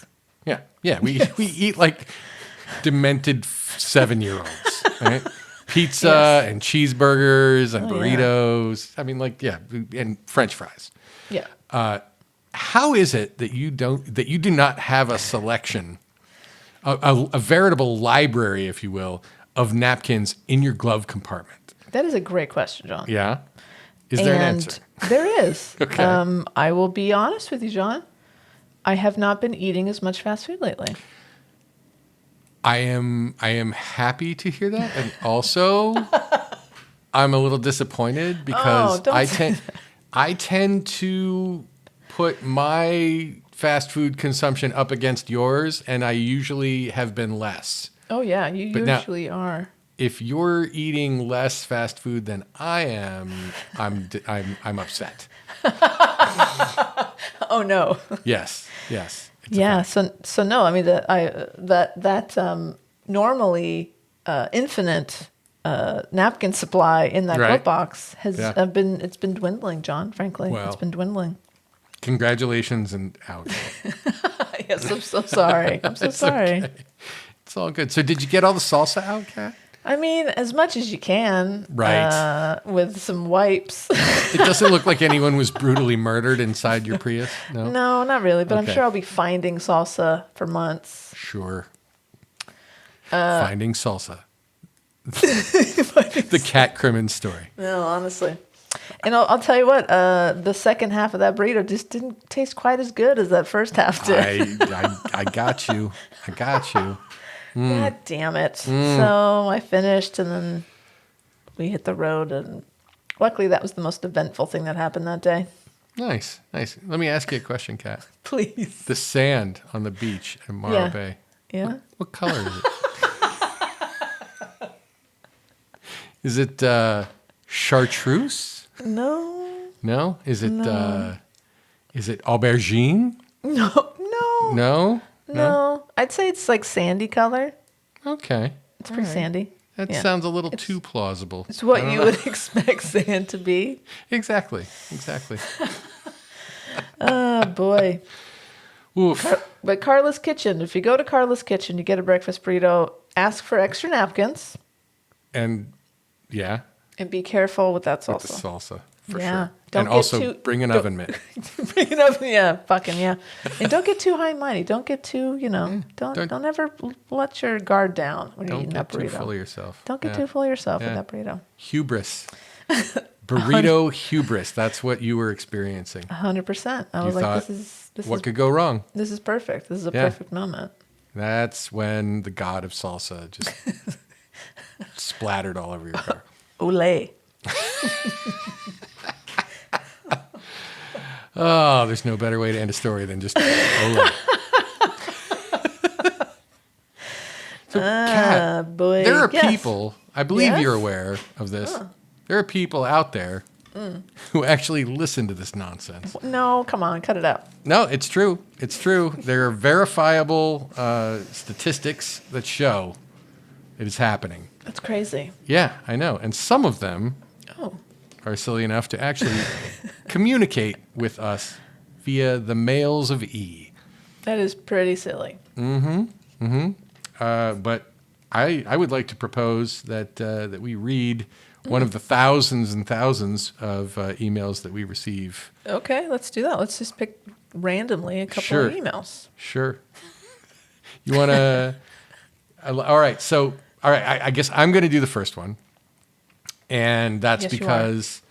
Yeah. We eat like demented 7-year-olds, right? Pizza Yes. and cheeseburgers and Oh, yeah. burritos. I mean, like, yeah, and French fries. Yeah. How is it that you do not have a selection, a veritable library, if you will, of napkins in your glove compartment? That is a great question, John. Yeah. Is there an answer? There is. Okay. I will be honest with you, John. I have not been eating as much fast food lately. I am happy to hear that, and also I'm a little disappointed because don't say I tend to put my fast food consumption up against yours, and I usually have been less. Oh yeah, you But now- usually are. If you're eating less fast food than I am, I'm upset. Oh no. Yes. It's a Yeah. fact. So no. I mean that normally infinite napkin supply in that Right. glove box has Yeah. been dwindling, John. Frankly, Well. it's been dwindling. Congratulations and out. Yes, I'm so sorry. I'm so It's sorry. okay. It's all good. So did you get all the salsa out, Kat? I mean, as much as you can, Right. with some wipes. It doesn't look like anyone was brutally murdered inside your Prius. No. No, not really, but Okay. I'm sure I'll be finding salsa for months. Sure. Finding salsa. The Kat Crimmins story. No, honestly. And I'll tell you what, the second half of that burrito just didn't taste quite as good as that first half did. I got you. I got you. God damn it. So I finished and then we hit the road, and luckily that was the most eventful thing that happened that day. Nice. Let me ask you a question, Kat. Please. The sand on the beach in Morro Yeah. Bay. Yeah. What color is it? Is it chartreuse? No. No? Is it aubergine? No. No? No. I'd say it's like sandy color. Okay. It's pretty sandy. That Yeah. sounds a little too plausible. It's what I don't you know. would expect sand to be. Exactly. Oh, boy. Oof. But Carla's Kitchen, if you go to Carla's Kitchen, you get a breakfast burrito, ask for extra napkins, And yeah, and be careful with that with the salsa. salsa for Yeah. sure. Don't And get also too- bring an don't- oven mitt. Bring it up, yeah, fucking yeah. And don't get too high and mighty. Don't get too, don't- don't ever let your guard down when you're Don't eating get that too burrito. full of yourself. Don't get Yeah. too full of yourself Yeah. with that burrito. Hubris. Burrito hubris. That's what you were experiencing. 100%. I was You like, thought, this what is could go wrong? this is perfect. This is a Yeah. perfect moment. That's when the god of salsa just splattered all over your car. Olay. Oh, there's no better way to end a story than just Ola. So, Kat, Boy. there are Yes. people, I believe Yes? you're aware of this. There are people out there who actually listen to this nonsense. No, come on, cut it out. No, it's true. It's true. There are verifiable statistics that show it is happening. That's crazy. Yeah, I know. And some of them Oh. are silly enough to actually communicate with us via the mails of E. That is pretty silly. But I would like to propose that we read one of the thousands and thousands of emails that we receive. Okay, let's do that. Let's just pick randomly a couple Sure. of emails. Sure. You want to? All right. So, all right. I guess I'm going to do the first one, and that's Yes, you are. because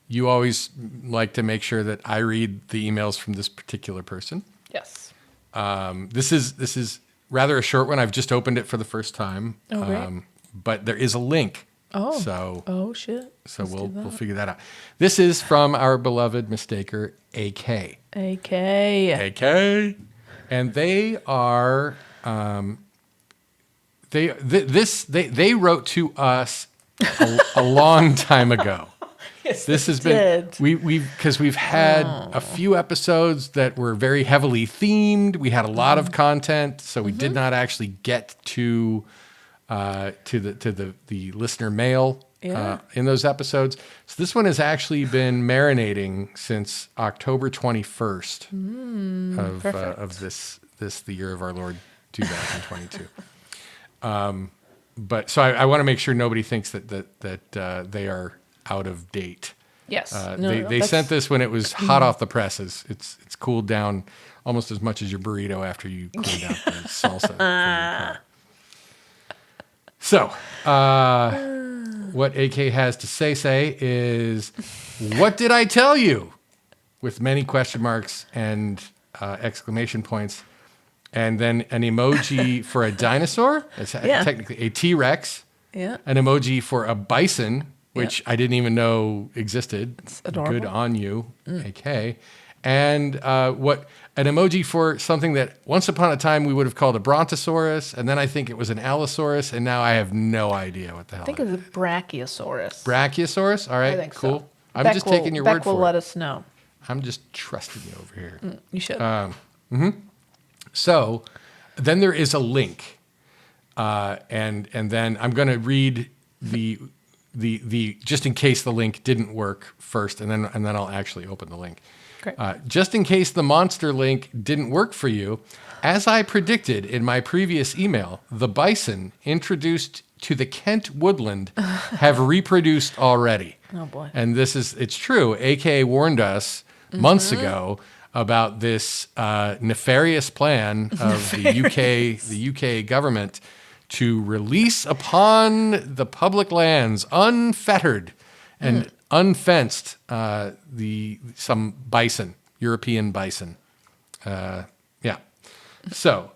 you always like to make sure that I read the emails from this particular person. Yes. This is rather a short one. I've just opened it for the first time. Oh, great. But there is a link. Oh. So Oh shit. so Let's do we'll that. figure that out. This is from our beloved mistaker, AK. AK. And they are they wrote to us a long time ago. Yes, this has did. been because we've had a few episodes that were very heavily themed. We had a lot of content, so we did not actually get to the listener mail in those episodes. So this one has actually been marinating since October 21st of this the year of our Lord 2022. But so I want to make sure nobody thinks that they are out of date. Yes. They sent this when it was hot off the presses. It's cooled down almost as much as your burrito after you cleaned out the salsa. From your car. So, what AK has to say is, what did I tell you? With many question marks and exclamation points. And then an emoji for a dinosaur. It's technically a T-Rex. Yeah. An emoji for a bison, which I didn't even know existed. It's adorable. Good on you, AK. And an emoji for something that once upon a time we would have called a brontosaurus, and then I think it was an allosaurus, and now I have no idea what the hell. I think it was a brachiosaurus. Brachiosaurus? All right, I think cool. so. I'm Beck just taking your word will for let it. us know. I'm just trusting you over here. You should. So then there is a link, and then I'm going to read the just in case the link didn't work first, and then I'll actually open the link. Great. Just in case the monster link didn't work for you, as I predicted in my previous email, the bison introduced to the Kent woodland have reproduced already. Oh boy. And it's true. AK warned us months ago about this nefarious plan of the UK government to release upon the public lands, unfettered and unfenced, some bison, European bison. So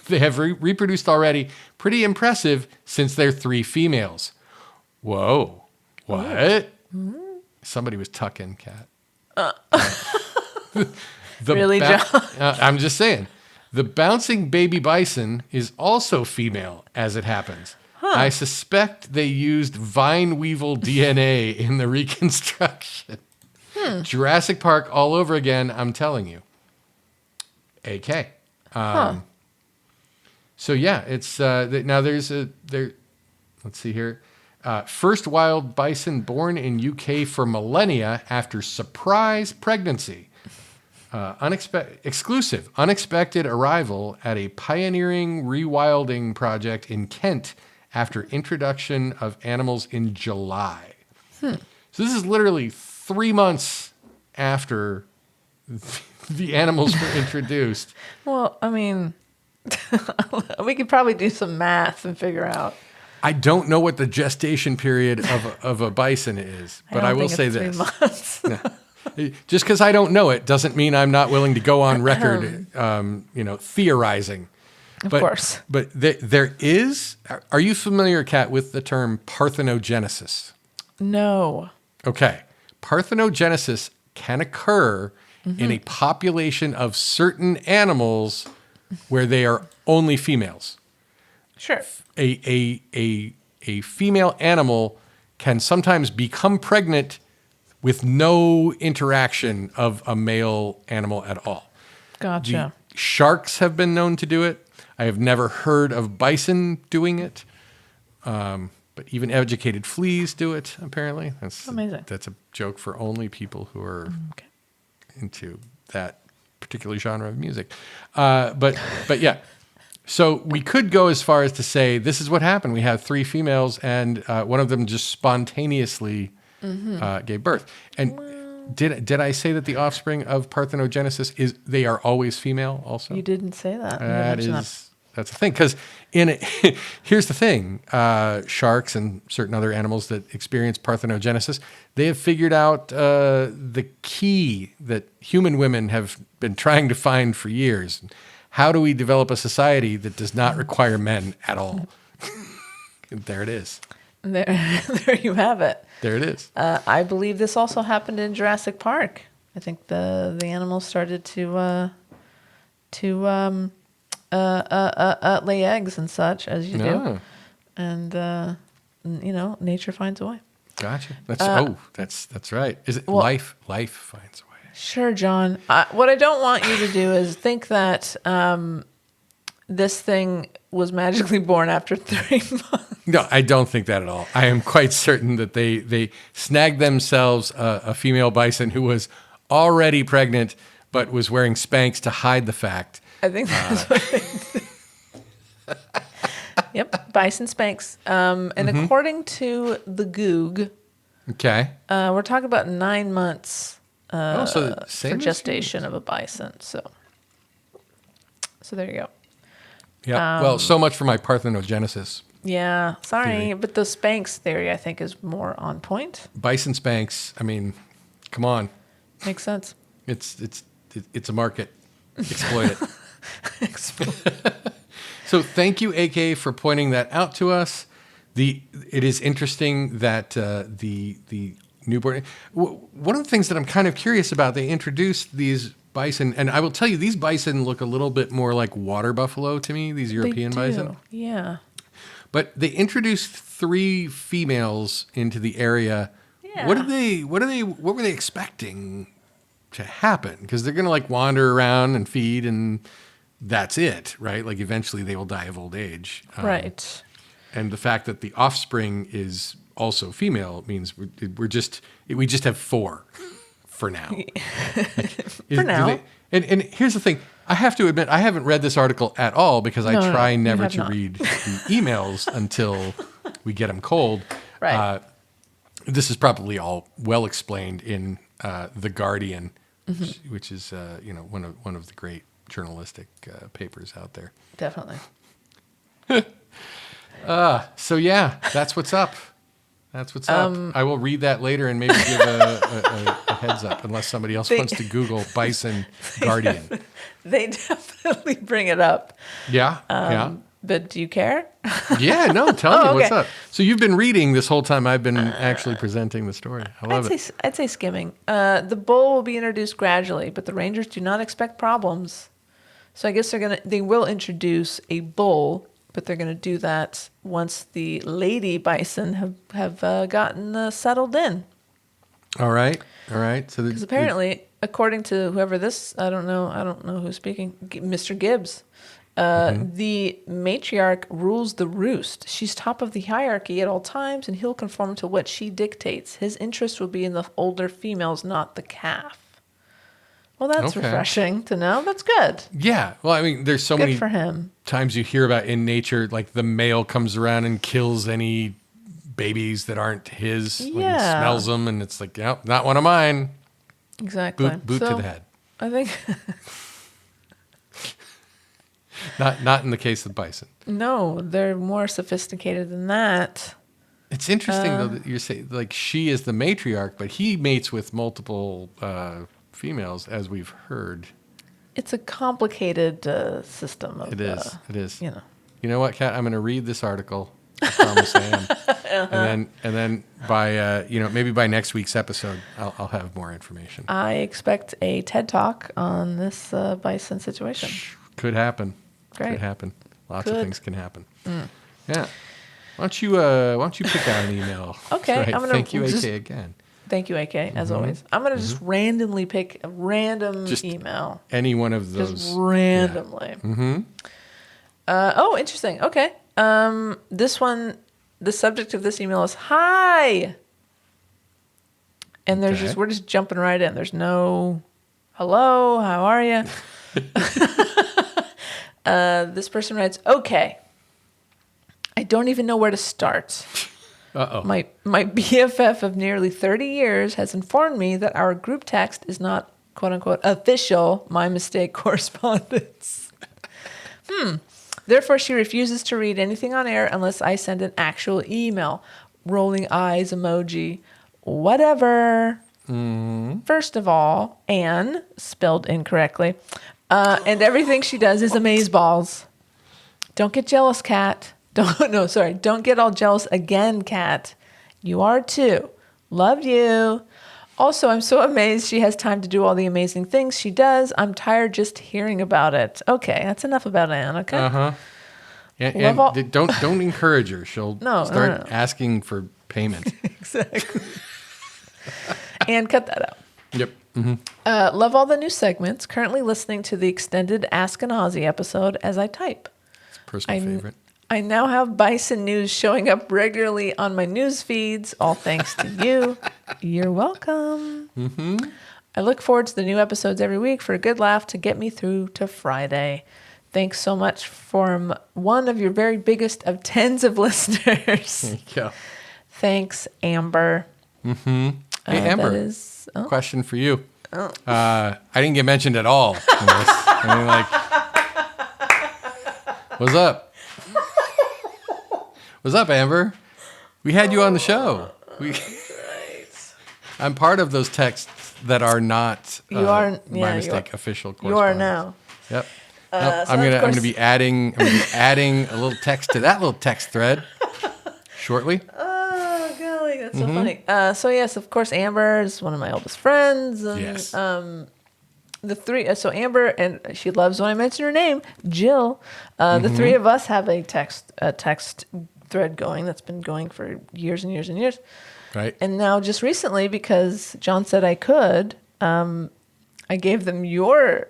they have reproduced already. Pretty impressive since they're 3 females. Whoa. What? Somebody was tucking, Kat. Really, John? I'm just saying. The bouncing baby bison is also female, as it happens. I suspect they used vine weevil DNA in the reconstruction. Jurassic Park all over again, I'm telling you. AK. So yeah, it's now there's let's see here. First wild bison born in UK for millennia after surprise pregnancy. Unexpected arrival at a pioneering rewilding project in Kent after introduction of animals in July. So this is literally 3 months after the animals were introduced. Well, I mean, we could probably do some math and figure out. I don't know what the gestation period of a bison is, but I will say this. 3 months. Just because I don't know it doesn't mean I'm not willing to go on record, theorizing. Of course. But there is. Are you familiar, Kat, with the term parthenogenesis? No. Okay. Parthenogenesis can occur in a population of certain animals where they are only females. Sure. A female animal can sometimes become pregnant with no interaction of a male animal at all. Gotcha. The sharks have been known to do it. I have never heard of bison doing it. But even educated fleas do it, apparently. That's amazing. That's a joke for only people who are into that particular genre of music. But yeah. So we could go as far as to say, this is what happened. We had 3 females, and one of them just spontaneously gave birth. And did I say that the offspring of parthenogenesis they are always female also? You didn't say that. That's the thing. Because here's the thing. Sharks and certain other animals that experience parthenogenesis, they have figured out the key that human women have been trying to find for years. How do we develop a society that does not require men at all? There it is. There you have it. There it is. I believe this also happened in Jurassic Park. I think the animals started to lay eggs and such, as you do, and nature finds a way. Gotcha. That's right. Is it life? Life finds a way. Sure, John. What I don't want you to do is think that this thing was magically born after 3 months. No, I don't think that at all. I am quite certain that they snagged themselves a female bison who was already pregnant, but was wearing Spanx to hide the fact. I think that's what they did. Yep, bison Spanx. And according to the Goog, Okay. we're talking about 9 months So the for same gestation of a bison. So there you go. Yeah. Well, so much for my parthenogenesis. Yeah, sorry, Theory. but the Spanx theory I think is more on point. Bison Spanx. I mean, come on. Makes sense. It's a market. Exploit it. So thank you, AK, for pointing that out to us. It is interesting that the newborn. One of the things that I'm kind of curious about, they introduced these bison, and I will tell you, these bison look a little bit more like water buffalo to me. These European bison. Yeah. But they introduced 3 females into the area. Yeah. What were they expecting to happen? Because they're gonna like wander around and feed, and that's it, right? Like eventually they will die of old age. Right. And the fact that the offspring is also female means we just have 4 for now. For now. And here's the thing. I have to admit, I haven't read this article at all because I try never have to not. read the emails until we get them cold. Right. This is probably all well explained in The Guardian, which is one of the great journalistic papers out there. Definitely. So yeah, that's what's up. That's what's up. I will read that later and maybe give a heads up, unless somebody else wants to Google Bison Guardian. They definitely bring it up. Yeah, yeah. But do you care? Yeah, no, tell me what's okay. up. So you've been reading this whole time I've been actually presenting the story. I love it. I'd say skimming. The bull will be introduced gradually, but the rangers do not expect problems. So I guess they will introduce a bull, but they're gonna do that once the lady bison have gotten settled in. All right. So Because apparently, according to whoever this, I don't know who's speaking, Mr. Gibbs, the matriarch rules the roost. She's top of the hierarchy at all times, and he'll conform to what she dictates. His interest will be in the older females, not the calf. Well, that's refreshing to know. That's good. Yeah. Well, I mean, there's so Good many for him. times you hear about in nature, like the male comes around and kills any babies that aren't his when he Yeah. smells them, and it's like, yeah, not one of mine. Exactly. Boot to So, the head. I think Not in the case of bison. no, they're more sophisticated than that. It's interesting though that you're saying like she is the matriarch, but he mates with multiple females, as we've heard. It's a complicated system. It is. You know. You know what, Kat? I'm going to read this article. I promise I am. And then by maybe by next week's episode, I'll have more information. I expect a TED Talk on this bison situation. Could happen. Great. Could happen. Lots of Could. things can happen. Yeah. Why don't you pick out an email? Okay, That's right. I'm gonna Thank you, just- AK, again. Thank you, AK, as always. I'm going to just randomly pick a random Just email. Any one of those. Just randomly. Interesting. Okay. This one, the subject of this email is hi. And Okay. we're just jumping right in. There's no hello, how are you? This person writes, okay. I don't even know where to start. Uh-oh. My BFF of nearly 30 years has informed me that our group text is not, quote unquote, official, my mistake, correspondence. Therefore, she refuses to read anything on air unless I send an actual email. Rolling eyes emoji. Whatever. First of all, Anne, spelled incorrectly, and everything she does is amazeballs. Don't get jealous, Kat. Don't get all jealous again, Kat. You are too. Love you. Also, I'm so amazed she has time to do all the amazing things she does. I'm tired just hearing about it. Okay, that's enough about Anne, okay? Uh-huh. And Love all- don't encourage her. She'll No, start no. asking for payment. Exactly. And cut that out. Yep. Love all the new segments. Currently listening to the extended Ask an Aussie episode as I type. It's a personal favorite. I now have bison news showing up regularly on my news feeds, all thanks to you. You're welcome. I look forward to the new episodes every week for a good laugh to get me through to Friday. Thanks so much from one of your very biggest of tens of listeners. There you go. Thanks, Amber. Hey, Amber, Oh. question for you. Oh. I didn't get mentioned at all in this. I mean, like, what's up? What's up, Amber? We had you on the show. I'm part of those texts that are not my mistake official correspondence. You are now. Yep. So I'm gonna be adding a little text to that little text thread shortly. Oh golly, that's so funny. So yes, of course, Amber is one of my oldest friends. And, Yes. The three. So Amber, and she loves when I mention her name, Jill. The three of us have a text thread going that's been going for years and years and years. Right. And now, just recently, because John said I could, I gave them your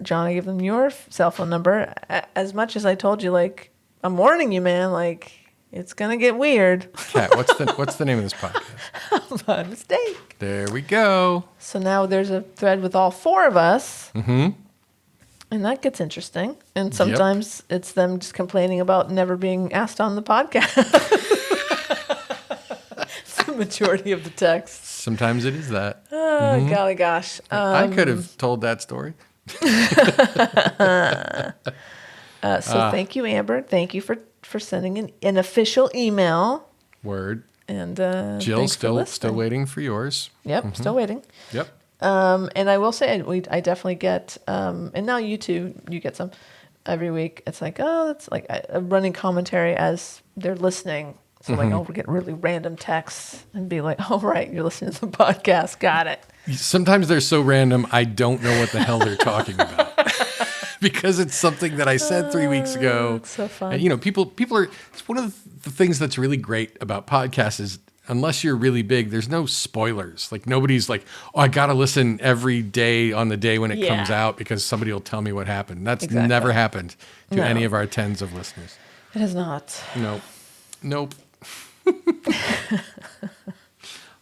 cell phone number. As much as I told you, like, I'm warning you, man, like, it's gonna get weird. Kat, what's the name of this podcast? My mistake. There we go. So now there's a thread with all four of us. And that gets interesting. And sometimes it's them just complaining about never being asked on the podcast. It's the majority of the text. Sometimes it is that. Oh, golly gosh. I could have told that story. So thank you, Amber. Thank you for sending an official email. Word. And Jill, thanks still waiting for yours. Yep, still waiting. Yep. And I will say, I definitely get, and now you too, you get some every week. It's like, oh, it's like a running commentary as they're listening. So like, oh, we're getting really random texts and be like, oh, right, you're listening to the podcast. Got it. Sometimes they're so random, I don't know what the hell they're talking about. Because it's something that I said 3 weeks ago. It's so fun. And, people are, it's one of the things that's really great about podcasts is unless you're really big, there's no spoilers. Like nobody's like, oh, I got to listen every day on the day when it comes out because somebody will tell me what happened. That's never happened to any of our tens of listeners. It has not. Nope.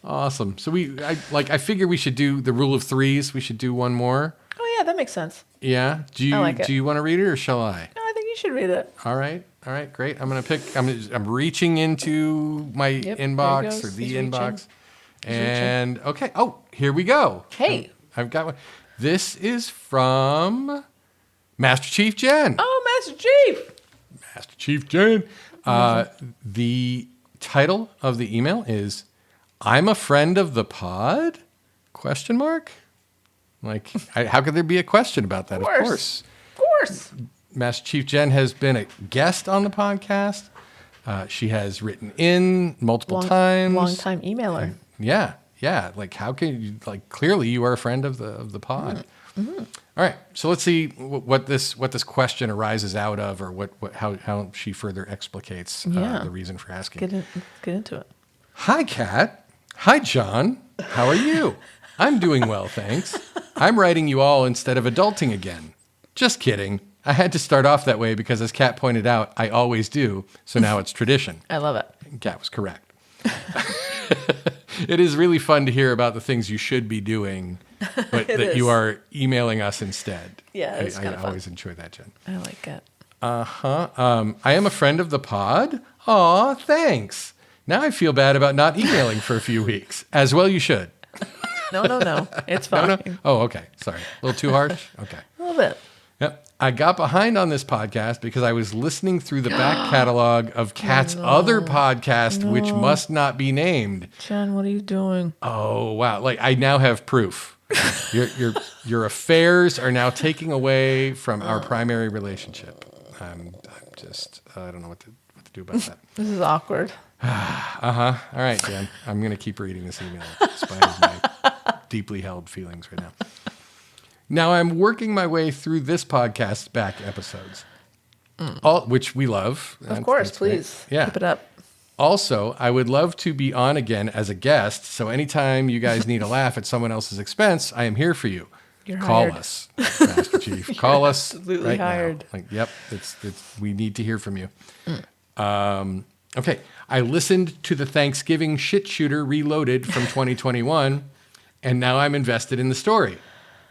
Awesome. So I figure we should do the rule of threes. We should do one more. Oh yeah, that makes senes. Yeah. Do you want to read it or shall I? No, I think you should read it. All right, great. I'm gonna pick. I'm reaching into my inbox or the inbox, and okay. Oh, here we go. Hey, I've got one. This is from Master Chief Jen. Oh, Master Chief. Master Chief Jen. The title of the email is "I'm a friend of the pod?" ? Like, how could there be a question about that? Of course. Master Chief Jen has been a guest on the podcast. She has written in multiple times. Long-time emailer. Yeah. Like, how can you, like, clearly you are a friend of the pod. All right. So let's see what this question arises out of, or how she further explicates the reason for asking. Get into it. Hi, Kat. Hi, John. How are you? I'm doing well, thanks. I'm writing you all instead of adulting again. Just kidding. I had to start off that way because, as Kat pointed out, I always do, so now it's tradition. I love it. Kat was correct. It is really fun to hear about the things you should be doing, but that you are emailing us instead. Yeah, it's kind of fun. I always enjoy that, Jen. I like it. I am a friend of the pod. Aw, thanks. Now I feel bad about not emailing for a few weeks. As well you should. No. It's fine. No? Oh, okay. Sorry. A little too harsh? Okay. A little bit. Yep. I got behind on this podcast because I was listening through the back catalog of Kat's other podcast, which must not be named. Jen, what are you doing? Oh, wow. Like, I now have proof. Your affairs are now taking away from our primary relationship. I'm just, I don't know what to do about that. This is awkward. All right, Jen. I'm going to keep reading this email despite my deeply held feelings right now. Now I'm working my way through this podcast's back episodes, all which we love. Of course, please. Yeah. Keep it up. Also, I would love to be on again as a guest. So anytime you guys need a laugh at someone else's expense, I am here for you. You're Call hired. us, Master Chief. Call us absolutely right hired. now. Like, yep, we need to hear from you. Okay, I listened to the Thanksgiving Shit Shooter Reloaded from 2021, and now I'm invested in the story.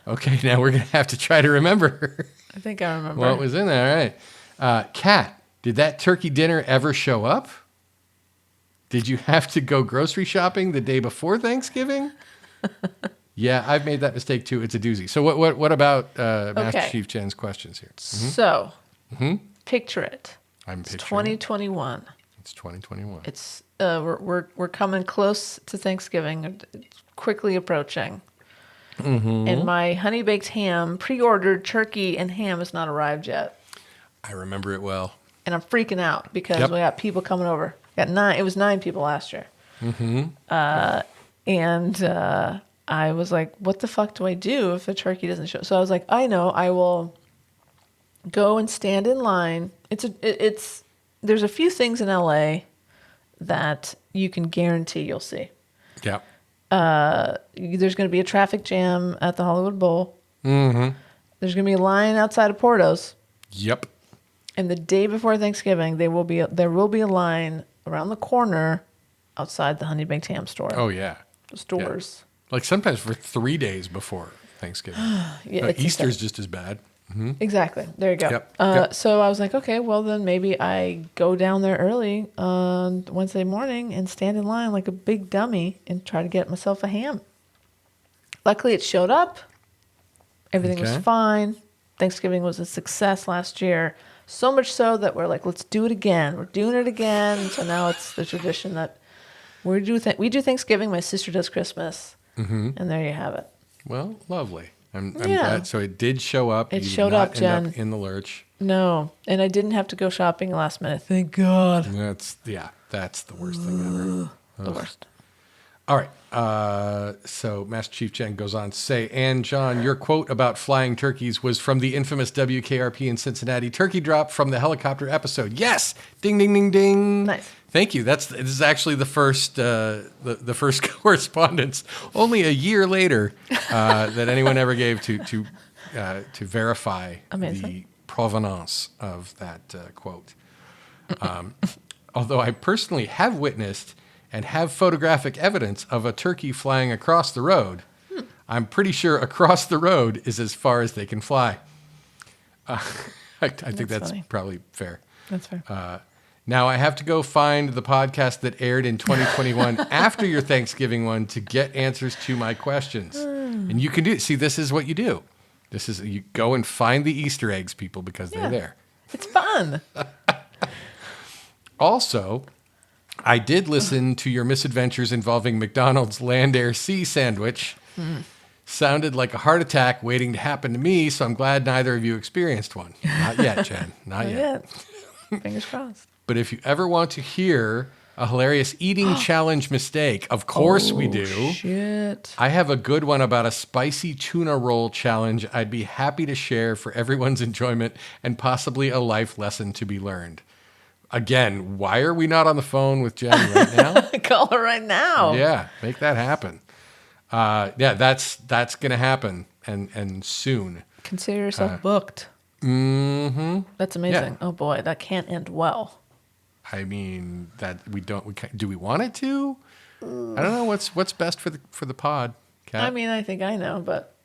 Okay, now we're going to have to try to remember. I think I remember. What was in there? All right. Kat, did that turkey dinner ever show up? Did you have to go grocery shopping the day before Thanksgiving? Yeah, I've made that mistake too. It's a doozy. So what about Master Chief Jen's questions here? So, picture it. I'm It's picturing 2021. It's 2021. It's we're coming close to Thanksgiving. It's quickly approaching. And my honey baked ham, pre-ordered turkey and ham has not arrived yet. I remember it well. And I'm freaking out because we got people coming over. Got 9. It was 9 people last year. And I was like, what the fuck do I do if the turkey doesn't show? So I was like, I know, I will go and stand in line. There's a few things in LA that you can guarantee you'll see. Yeah. There's going to be a traffic jam at the Hollywood Bowl. There's going to be a line outside of Porto's. Yep. And the day before Thanksgiving, there will be a line around the corner outside the Honey Baked Ham store. Oh, yeah. The stores. Yeah. Like sometimes for 3 days before Thanksgiving. Yeah, Easter's just as bad. Exactly. There you go. Yep. So I was like, okay, well then maybe I go down there early on Wednesday morning and stand in line like a big dummy and try to get myself a ham. Luckily, it showed up. Everything was fine. Thanksgiving was a success last year. So much so that we're like, let's do it again. We're doing it again. So now it's the tradition that we do Thanksgiving. My sister does Christmas. And there you have it. Well, lovely. I'm glad. So it did show up. It You showed did not up, end Jen. up in the lurch. No, and I didn't have to go shopping last minute. Thank God. That's the worst thing ever. The worst. All right. So Master Chief Jen goes on to say, and John, your quote about flying turkeys was from the infamous WKRP in Cincinnati turkey drop from the helicopter episode. Yes. Ding, ding, ding, ding. Nice. Thank you. This is actually the first the first correspondence only a year later that anyone ever gave to verify the provenance of that quote. Although I personally have witnessed and have photographic evidence of a turkey flying across the road, I'm pretty sure across the road is as far as they can fly. I think that's funny. probably fair. That's fair. Now I have to go find the podcast that aired in 2021 after your Thanksgiving one to get answers to my questions. And you can do it. See, this is what you do. You go and find the Easter eggs, people, because they're there. It's fun. Also, I did listen to your misadventures involving McDonald's Land Air Sea sandwich. Sounded like a heart attack waiting to happen to me, so I'm glad neither of you experienced one. Not yet, Jen. Not yet. Fingers crossed. But if you ever want to hear a hilarious eating challenge mistake, of course we do. Shit. I have a good one about a spicy tuna roll challenge I'd be happy to share for everyone's enjoyment and possibly a life lesson to be learned. Again, why are we not on the phone with Jen right now? Call her right now. Yeah, make that happen. That's going to happen and soon. Consider yourself booked. That's amazing. Yeah. Oh boy, that can't end well. I mean, do we want it to? I don't know what's best for the pod, Kat. I mean, I think I know, but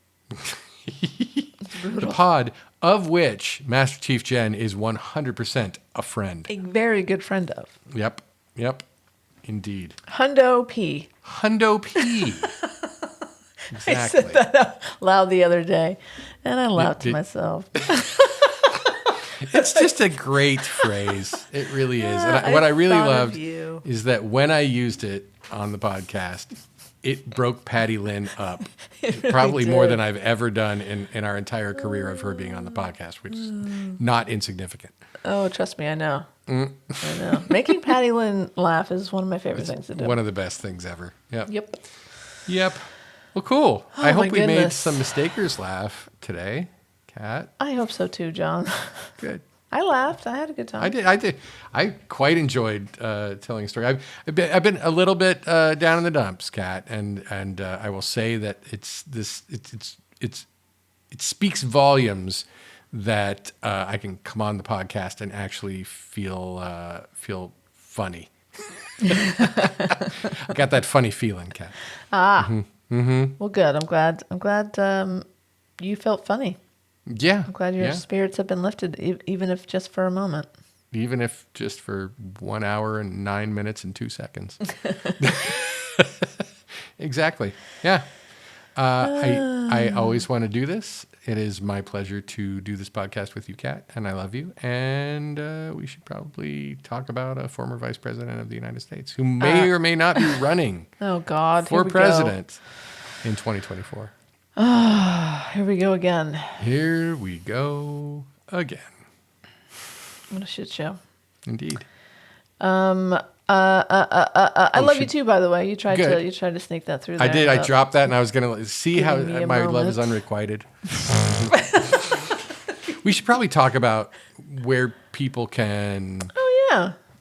the pod of which Master Chief Jen is 100% a friend. a very good friend of. Yep, indeed. Hundo P. Hundo P. Exactly. I said that out loud the other day, and I laughed to myself. It's just a great phrase. It really is. Yeah, And what I really thought of loved you. is that when I used it on the podcast, it broke Patty Lynn up. Really Probably more did. than I've ever done in our entire career of her being on the podcast, which is not insignificant. Oh, trust me, I know. I know. Making Patty Lynn laugh is one of my favorite things to do. One of the best things ever. Yep. Yep. Well, cool. Oh, I hope my we made goodness. some mistakers laugh today, Kat. I hope so too, John. Good. I laughed. I had a good time. I did. I quite enjoyed telling a story. I've been a little bit down in the dumps, Kat, and I will say that it speaks volumes that I can come on the podcast and actually feel funny. I got that funny feeling, Kat. Well, good. I'm glad you felt funny. Yeah. I'm glad your spirits have been lifted, even if just for a moment. Even if just for 1 hour and 9 minutes and 2 seconds. Exactly. Yeah. I always want to do this. It is my pleasure to do this podcast with you, Kat, and I love you. And we should probably talk about a former vice president of the United States who may or may not be running Oh, God. for president in 2024. Here we go again. Here we go again. What a shit show. Indeed. I love you too, by the way. You tried to sneak that through there. I did. I dropped that and I was going to see how my love is unrequited. We should probably talk about where people can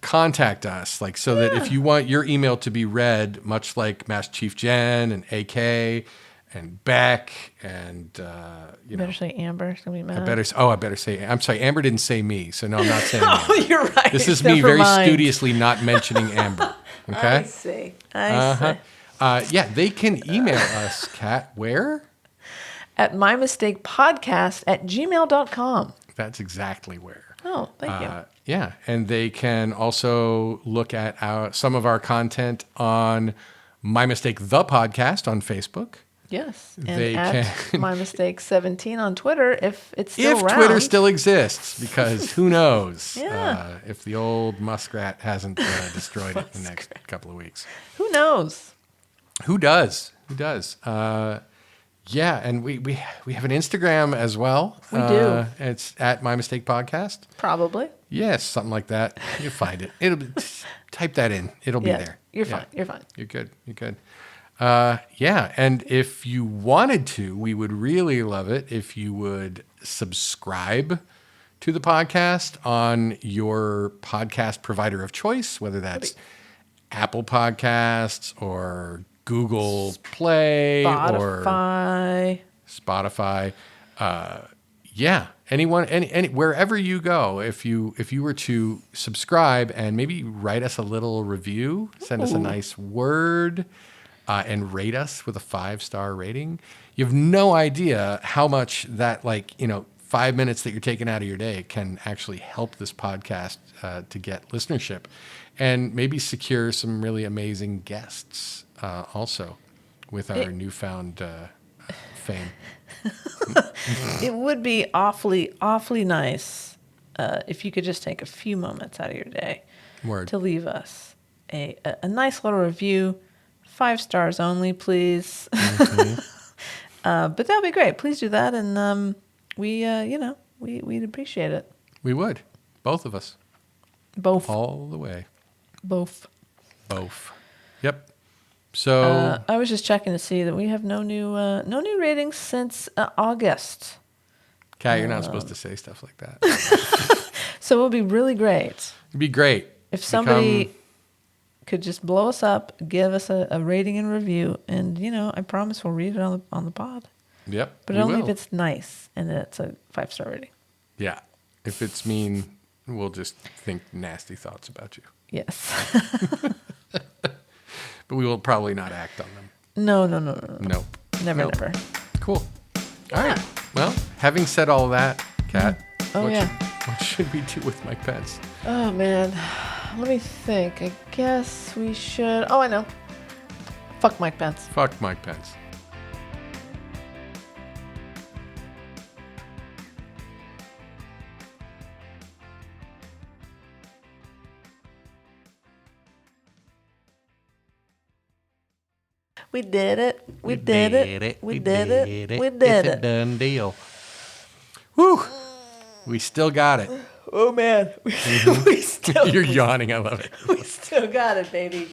contact us. Like, so that if you want your email to be read, much like Master Chief Jen and AK and Beck and, better say Amber. It's going to be mad. I better say, I'm sorry, Amber didn't say me. So no, I'm not saying Oh, Amber. you're right. This is me very studiously not mentioning Amber. Okay? I see. Yeah, they can email us, Kat, where? At mymistakepodcast@gmail.com. That's exactly where. Oh, thank you. Yeah, and they can also look at some of our content on My Mistake the Podcast on Facebook. Yes, and They at can. My Mistake 17 on Twitter if it's still If around. Twitter still exists, because who knows Yeah. if the old muskrat hasn't destroyed it in the next couple of weeks. Who knows? Who does? Who does? Yeah, and we have an Instagram as well. We do. It's at My Mistake Podcast. Probably. Yes, something like that. You'll find it. Type that in. It'll be there. You're fine. You're fine. You're good. You're good. Yeah, and if you wanted to, we would really love it if you would subscribe to the podcast on your podcast provider of choice, whether that's Apple Podcasts or Google Play or Spotify. Yeah, anyone, any wherever you go, if you were to subscribe and maybe write us a little review, send us a nice word, and rate us with a 5-star rating, you have no idea how much that 5 minutes that you're taking out of your day can actually help this podcast to get listenership and maybe secure some really amazing guests also with our newfound fame. It would be awfully, awfully nice if you could just take a few moments out of your day to leave us a nice little review. 5 stars only, please. Mm-hmm. But that would be great. Please do that, and we'd appreciate it. We would, both of us, both, all the way, both. Yep. So I was just checking to see that we have no new ratings since August. Kat, you're not supposed to say stuff like that. So it would be really great. It'd be great if somebody could just blow us up, give us a rating and review, and I promise we'll read it on the pod. Yep. But only if it's nice and it's a 5-star rating. Yeah. If it's mean, we'll just think nasty thoughts about you. Yes. But we will probably not act on them. No. Nope. Never. Cool. All right. Well, having said all that, Kat, what should we do with Mike Pence? Oh, man. Let me think. I guess we should... Oh, I know. Fuck Mike Pence. Fuck Mike Pence. We did it. We did it. We did it. It's a done deal. Whew. We still got it. Oh, man. We still... You're yawning. I love it. We still got it, baby.